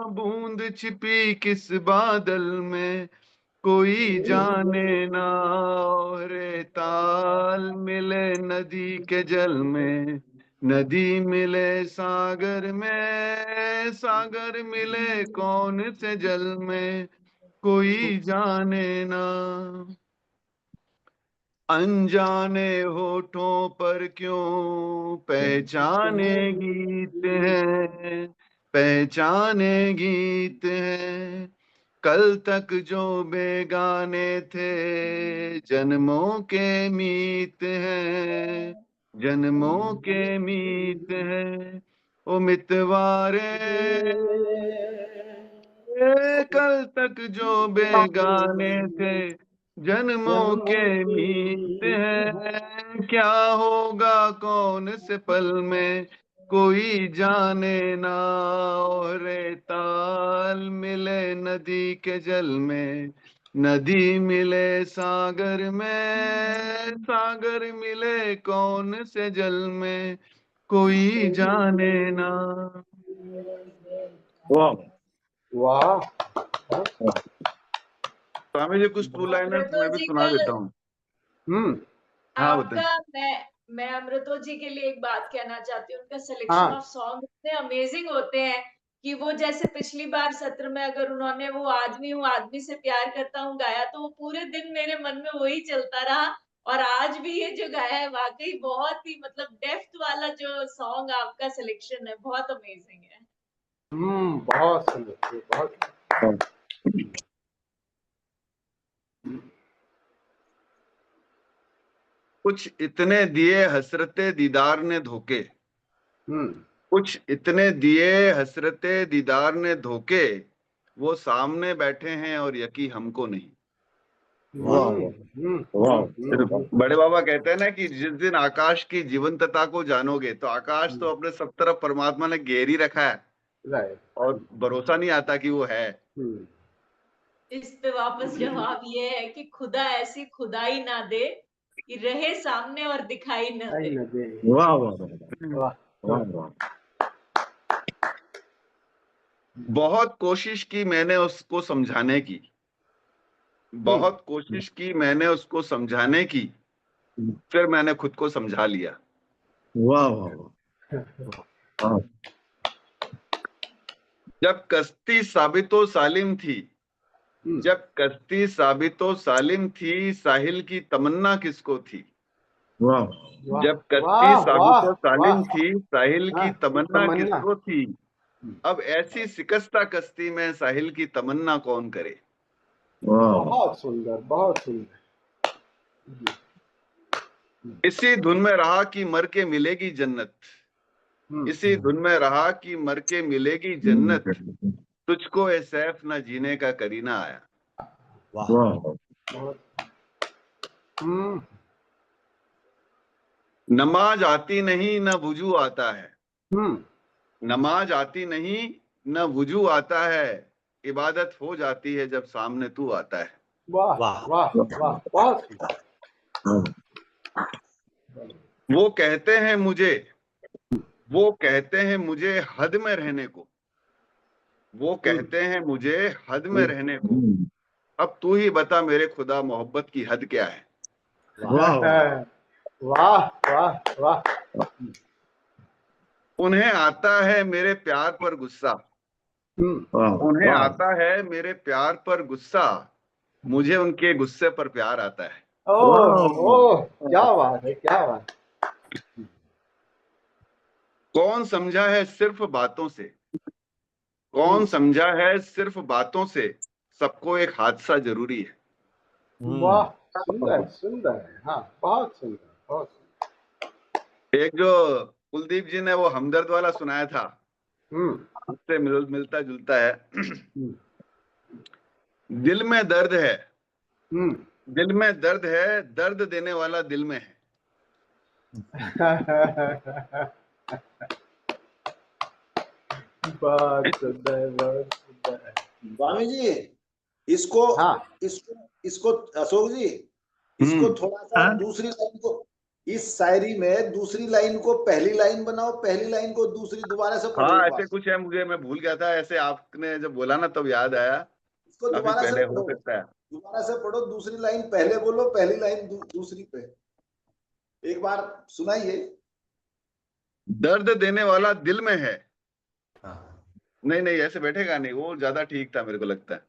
बूंद छिपी किस बादल में, कोई जाने ना। रे ताल मिले नदी के जल में, नदी मिले सागर में, सागर मिले कौन से जल में, कोई जाने ना। अनजाने होठों पर क्यों पहचाने गीत हैं, पहचाने गीत हैं, कल तक जो बेगाने थे जन्मों के मीत हैं, जन्मों के मीत हैं। ओ मितवारे कल तक जो बेगाने थे जन्मों के मीत हैं, क्या होगा कौन से पल में, कोई जाने ना। रे ताल मिले नदी के जल में, नदी मिले सागर में, सागर मिले कौन से जल में, कोई जाने ना। वाह वाह। स्वामी जी, कुछ 2 लाइनर्स मैं भी सुना देता हूँ। हाँ, बताएं। आपका मैं अमृतो जी के लिए एक बात कहना चाहती हूँ, उनका सिलेक्शन हाँ ऑफ सॉन्ग इतने अमेजिंग होते हैं कि वो जैसे पिछली बार सत्र में अगर उन्होंने वो आदमी हूँ आदमी से प्यार करता हूँ गाया, तो वो पूरे दिन मेरे मन में वही चलता रहा। और आज भी ये जो गाया है वाकई बहुत ही मतलब डेप्थ वाला जो सॉन्ग आपका सिलेक्शन है, बहुत अमेजिंग है। बहुत सुंदर, बहुत कुछ इतने दिए हसरते दीदार ने धोखे, कुछ इतने दिए हसरते दीदार ने धोखे, वो सामने बैठे हैं और यकी हमको नहीं। बड़े बाबा कहते हैं ना कि जिस दिन आकाश की जीवंतता को जानोगे, तो आकाश तो अपने सब तरफ परमात्मा ने घेर ही रखा है और भरोसा नहीं आता कि वो है। इस पे वापस जवाब ये है कि खुदा ऐसी खुदाई ना दे कि रहे सामने और दिखाई न दे। वाह वाह वाह वाह। बहुत कोशिश की मैंने उसको समझाने की, बहुत कोशिश की मैंने उसको समझाने की, फिर मैंने खुद को समझा लिया। वाह वाह। जब कश्ती साबितो सालिम थी, जब कश्ती साबितो सालिम थी, साहिल की तमन्ना किसको थी। वाह। जब कश्ती साबितो सालिम थी, साहिल की तमन्ना किसको थी। अब ऐसी शिकस्ता कश्ती में साहिल की तमन्ना कौन करे। बहुत सुंदर, बहुत सुंदर। इसी धुन में रहा कि मर के मिलेगी जन्नत, इसी धुन में रहा कि मर के मिलेगी जन्नत, तुझको ए सैफ न जीने का करीना आया। नमाज आती नहीं न वुजू आता है, नमाज आती नहीं न वुजू आता है, इबादत हो जाती है जब सामने तू आता है। वाह वाह वाह, बहुत वो कहते हैं मुझे, वो कहते हैं मुझे हद में रहने को, वो कहते हैं मुझे हद में रहने को, अब तू ही बता मेरे खुदा मोहब्बत की हद क्या है। वाह वाह वाह वाह। उन्हें आता है मेरे प्यार पर गुस्सा, उन्हें आता है मेरे प्यार पर गुस्सा, मुझे उनके गुस्से पर प्यार आता है। ओह क्या बात है, क्या बात। कौन समझा है सिर्फ बातों से, कौन समझा है सिर्फ बातों से, सबको एक हादसा जरूरी है। वाह सुंदर सुंदर है, हाँ बहुत सुंदर, बहुत सुंदर। एक जो कुलदीप जी ने वो हमदर्द वाला सुनाया था, उससे मिलता जुलता है। दिल में दर्द है, दिल में दर्द है, दर्द देने वाला दिल में है। बहुत सुंदर, बहुत सुंदर। स्वामी जी इसको इसको अशोक जी इसको थोड़ा सा दूसरी लाइन को, इस शायरी में दूसरी लाइन को पहली लाइन बनाओ, पहली लाइन को दूसरी, दोबारा से पढ़ो। हाँ ऐसे कुछ है, मुझे मैं भूल गया था, ऐसे आपने जब बोला ना तब याद आया। इसको दोबारा से हो सकता है, दोबारा से पढ़ो, दूसरी लाइन पहले बोलो, पहली लाइन दूसरी पे। एक बार सुनाइए। दर्द देने वाला दिल में है। नहीं नहीं ऐसे बैठेगा नहीं, वो ज्यादा ठीक था मेरे को लगता है।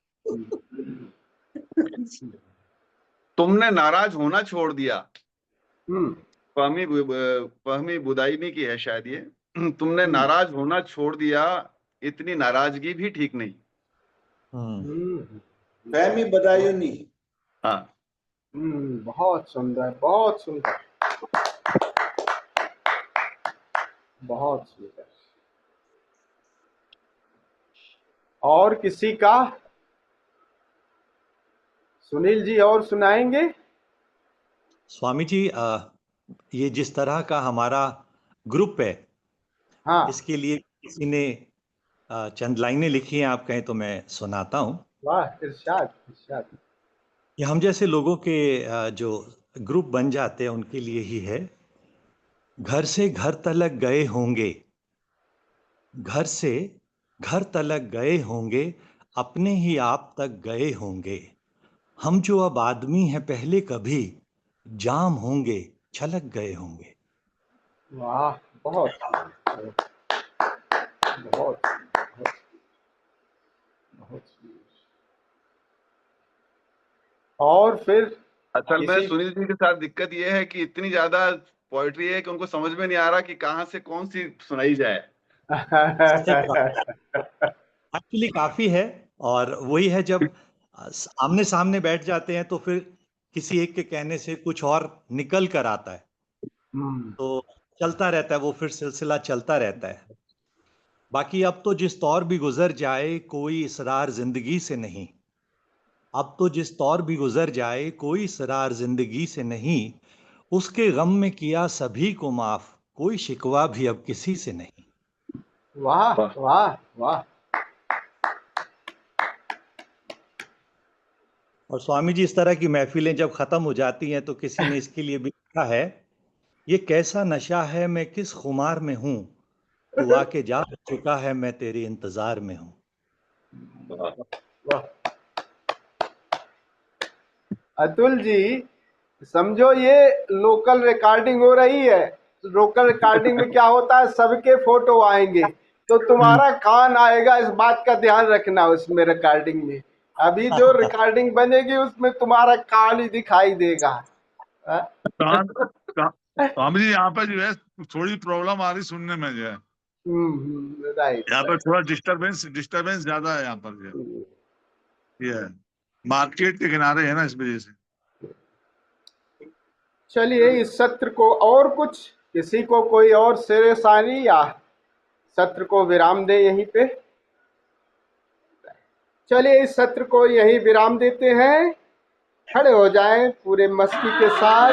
तुमने नाराज होना छोड़ दिया, फहमी बुदाइनी की है शायद ये। तुमने नाराज होना छोड़ दिया, इतनी नाराजगी भी ठीक नहीं। फहमी बदायूनी। हाँ बहुत सुंदर, बहुत सुंदर, बहुत सुंदर। और किसी का, सुनील जी और सुनाएंगे। स्वामी जी ये जिस तरह का हमारा ग्रुप है, हाँ इसके लिए किसी ने चंद लाइनें लिखी हैं, आप कहें तो मैं सुनाता हूँ। वाह, इरशाद इरशाद। ये हम जैसे लोगों के जो ग्रुप बन जाते हैं उनके लिए ही है। घर से घर तलक गए होंगे, घर से घर तलक गए होंगे, अपने ही आप तक गए होंगे। हम जो अब आदमी हैं पहले कभी जाम होंगे, छलक गए होंगे। वाह, बहुत बहुत बहुत बहुत। और फिर असल में किसी सुनील जी के साथ दिक्कत ये है कि इतनी ज्यादा पोएट्री है कि उनको समझ में नहीं आ रहा कि कहाँ से कौन सी सुनाई जाए। एक्चुअली काफी है, और वही है जब आमने सामने बैठ जाते हैं तो फिर किसी एक के कहने से कुछ और निकल कर आता है, तो चलता रहता है, वो फिर सिलसिला चलता रहता है। बाकी अब तो जिस दौर भी गुजर जाए कोई इसरार जिंदगी से नहीं, अब तो जिस दौर भी गुजर जाए कोई इसरार जिंदगी से नहीं, उसके गम में किया सभी को माफ, कोई शिकवा भी अब किसी से नहीं। वाह वाह वाह। और स्वामी जी, इस तरह की महफिलें जब खत्म हो जाती हैं तो किसी ने इसके लिए भी लिखा है, ये कैसा नशा है मैं किस खुमार में हूं, तू आके जा चुका है मैं तेरे इंतजार में हूं। वाह। अतुल जी, समझो ये लोकल रिकॉर्डिंग हो रही है। लोकल रिकॉर्डिंग में क्या होता है, सबके फोटो आएंगे तो तुम्हारा कान आएगा, इस बात का ध्यान रखना। उसमें रिकॉर्डिंग में अभी जो रिकॉर्डिंग बनेगी उसमें तुम्हारा कान ही दिखाई देगा। स्वामी जी यहाँ पे जो है थोड़ी प्रॉब्लम आ रही सुनने में जो है, राइट। यहाँ पर थोड़ा डिस्टरबेंस ज्यादा है यहाँ पर जो है। ये मार्केट के किनारे है ना, इस वजह से। चलिए इस सत्र को और कुछ, किसी को कोई और शेर शायरी, या सत्र को विराम दे यहीं पे। चलिए इस सत्र को यहीं विराम देते हैं। खड़े हो जाएं पूरे मस्ती के साथ।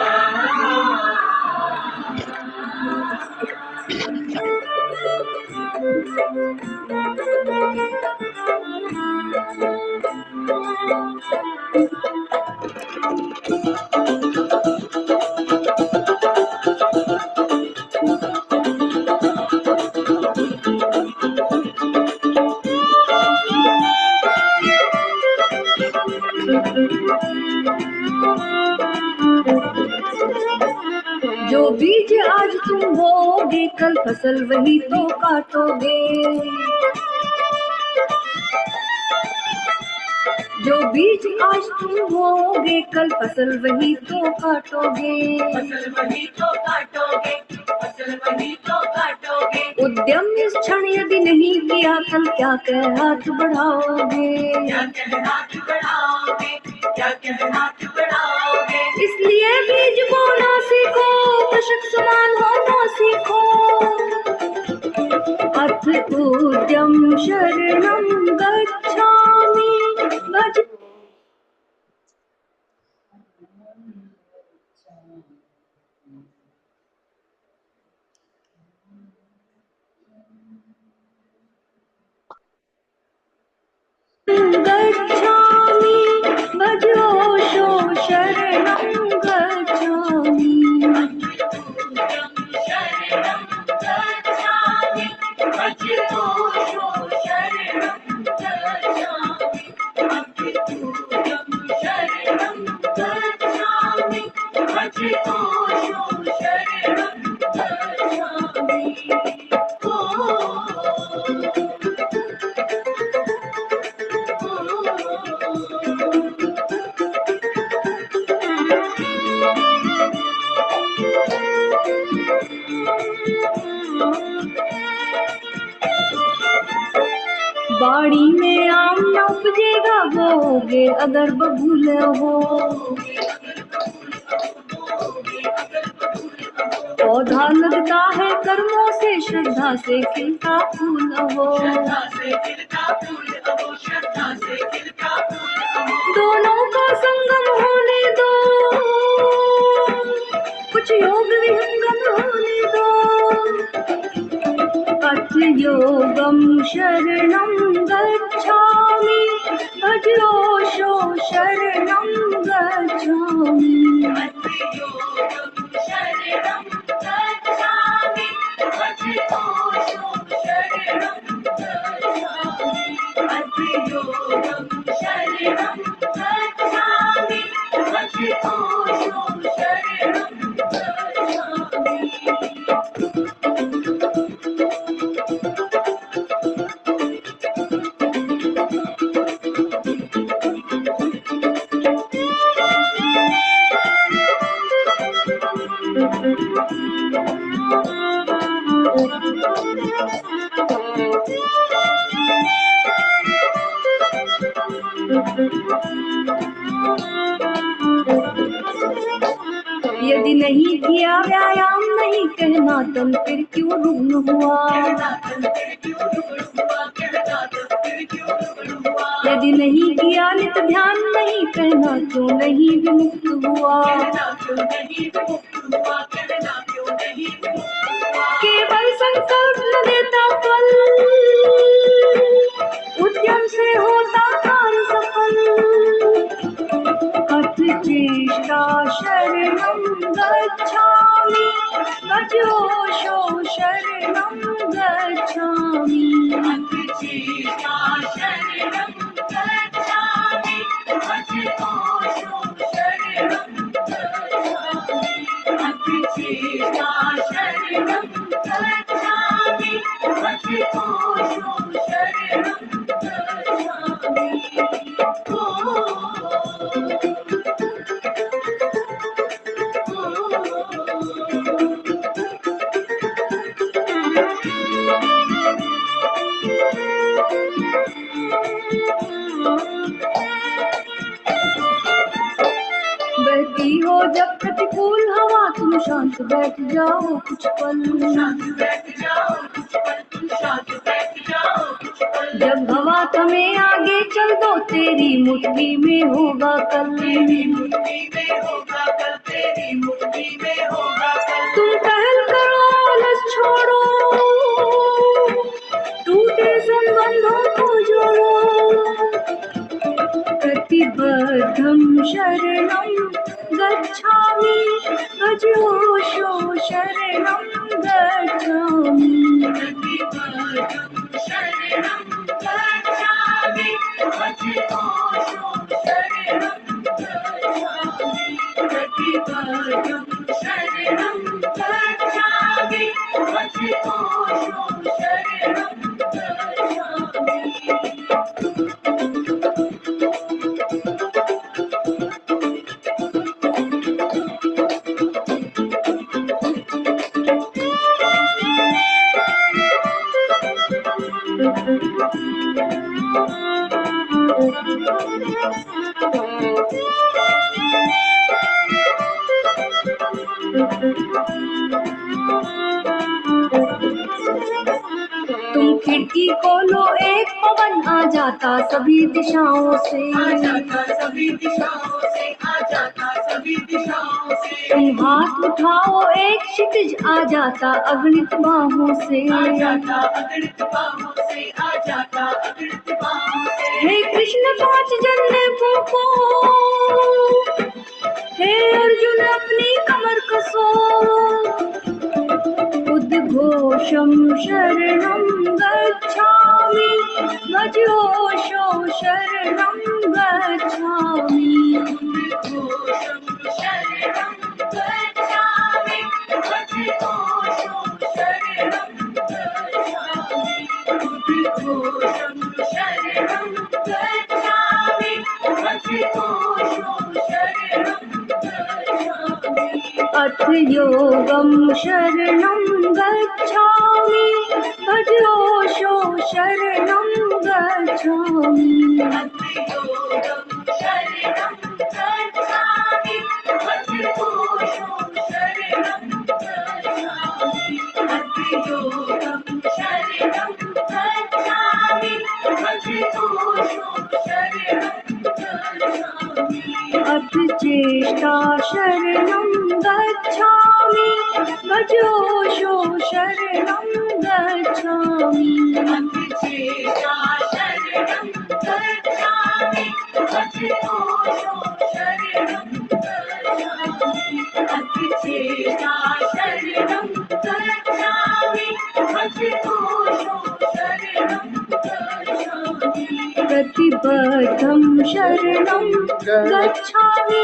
जो बीज आज तुम बोगे कल फसल वही तो काटोगे। जो बीज आज तुम बोगे कल फसल वही तो काटोगे। फसल वही तो काटोगे, फसल वही तो काटोगे। उद्यम इस क्षण यदि नहीं किया कल क्या कह हाथ बढ़ाओगे। क्या कह हाथ बढ़ाओगे, क्या कह हाथ बढ़ाओगे। इसलिए बीज बोना सीखो, कृषक समान होना सीखो। अथ ऊर्जम शरणं गच्छामि भज। गच्छामि भजोषो शरणं गच्छामि। शरणं गच्छामि, भजतोषो शरणं गच्छामि। अभ्युदयं शरणं गच्छामि, भजतोषो शरणं गच्छामि। बाड़ी में आम न उपजेगा बोगे अगर बबूल हो। पौधा लगता है कर्मों से श्रद्धा से खिलता फूल हो। श्रद्धा से खिलता फूल हो, श्रद्धा से खिलता फूल हो। दोनों का संगम होने दो, कुछ योग विहंगम होने दो। अथ योगम शरणं गच्छामि, भजोषो शरणं गच्छामि। अभ्युदयं शरणं गच्छामि, भजतोषो शरणं गच्छामि। अभ्युदयं शरणं गच्छामि, भजतोषो शरणं गच्छामि। यदि नहीं किया व्यायाम नहीं कहना तन फिर क्यों रुग्ण हुआ। यदि नहीं किया नित ध्यान नहीं कहना क्यों नहीं विमुक्त हुआ। केवल संकल्प न देता फल, उद्यम से होता कार्य सफल। अथ चेष्टा शरणं गच्छामि, भजोषो शरणं गच्छामि। अथ चेष्टा शरणं गच्छामि, भजोषो शरणं गच्छामि। अथ चेष्टा शरणं गच्छामि, भजोषो शरणं गच्छामि। बहती हो जब प्रतिकूल हवा तुम शांत बैठ जाओ कुछ पल। जब हवा तुम्हें आगे चल दो तेरी मुट्ठी में होगा कल। तुम पहल करो आलस छोड़ो, टूटे संबंधों को जोड़ो। प्रतिबद्धं शरणं गच्छामि, भजोषो शरणं गच्छामि। प्रतिबद्धं शरणं गच्छामि, भजोषो शरणं गच्छामि। प्रतिबद्धं शरणं गच्छामि, भजोषो शरणं गच्छामि। तुम खिड़की खोलो एक पवन आ जाता सभी दिशाओं से। तुम हाथ उठाओ एक क्षितिज आ जाता अगणित बाहों से। हे कृष्ण पांच जन्मे फूको, हे अर्जुन अपनी कमर कसो। उद्घोषं शरणं गच्छामि, भजोषो शरणं गच्छामि। उद्घोषं शरणं गच्छामि, भजोषो शरणं गच्छामि। उद्घोषं शरणं गच्छामि, भजोषो शरणं गच्छामि। अथ योगं शरणं गच्छामि, भजोषो शरणं गच्छामि। अथ योगं शरणं गच्छामि, भजोषो शरणं गच्छामि। अथ योगं शरणं गच्छामि, भजोषो शरणं गच्छामि। अथ चेष्टा शरणं गच्छामि, भजोषो शरणं गच्छामि। अथ चेष्टा शरणं गच्छामि, भजोषो शरणं गच्छामि। अथ चेष्टा शरणं गच्छामि, भजोषो शरणं गच्छामि। प्रतिबद्धं शरणं गच्छामि,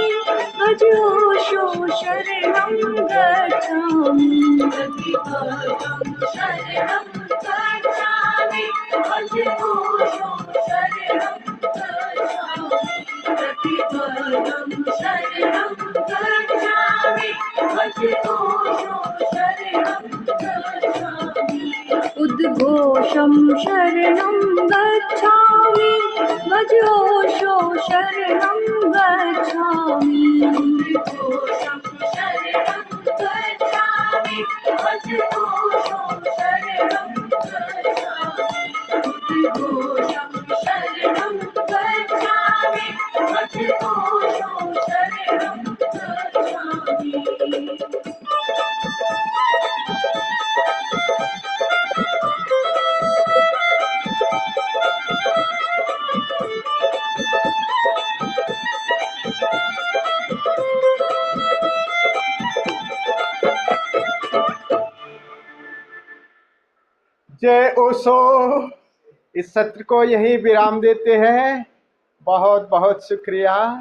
भजोषो शरणं गच्छामि। प्रतिबद्धं शरणं गच्छामि, भजोषो शरणं गच्छामि। प्रतिबद्धं शरणं गच्छामि, भजोषो शरणं गच्छामि। उद्घोषं शरणं गच्छामि, भजोषो शरणं गच्छामि। उद्घोषं शरणं जय ओशो। इस सत्र को यही विराम देते हैं। बहुत बहुत शुक्रिया।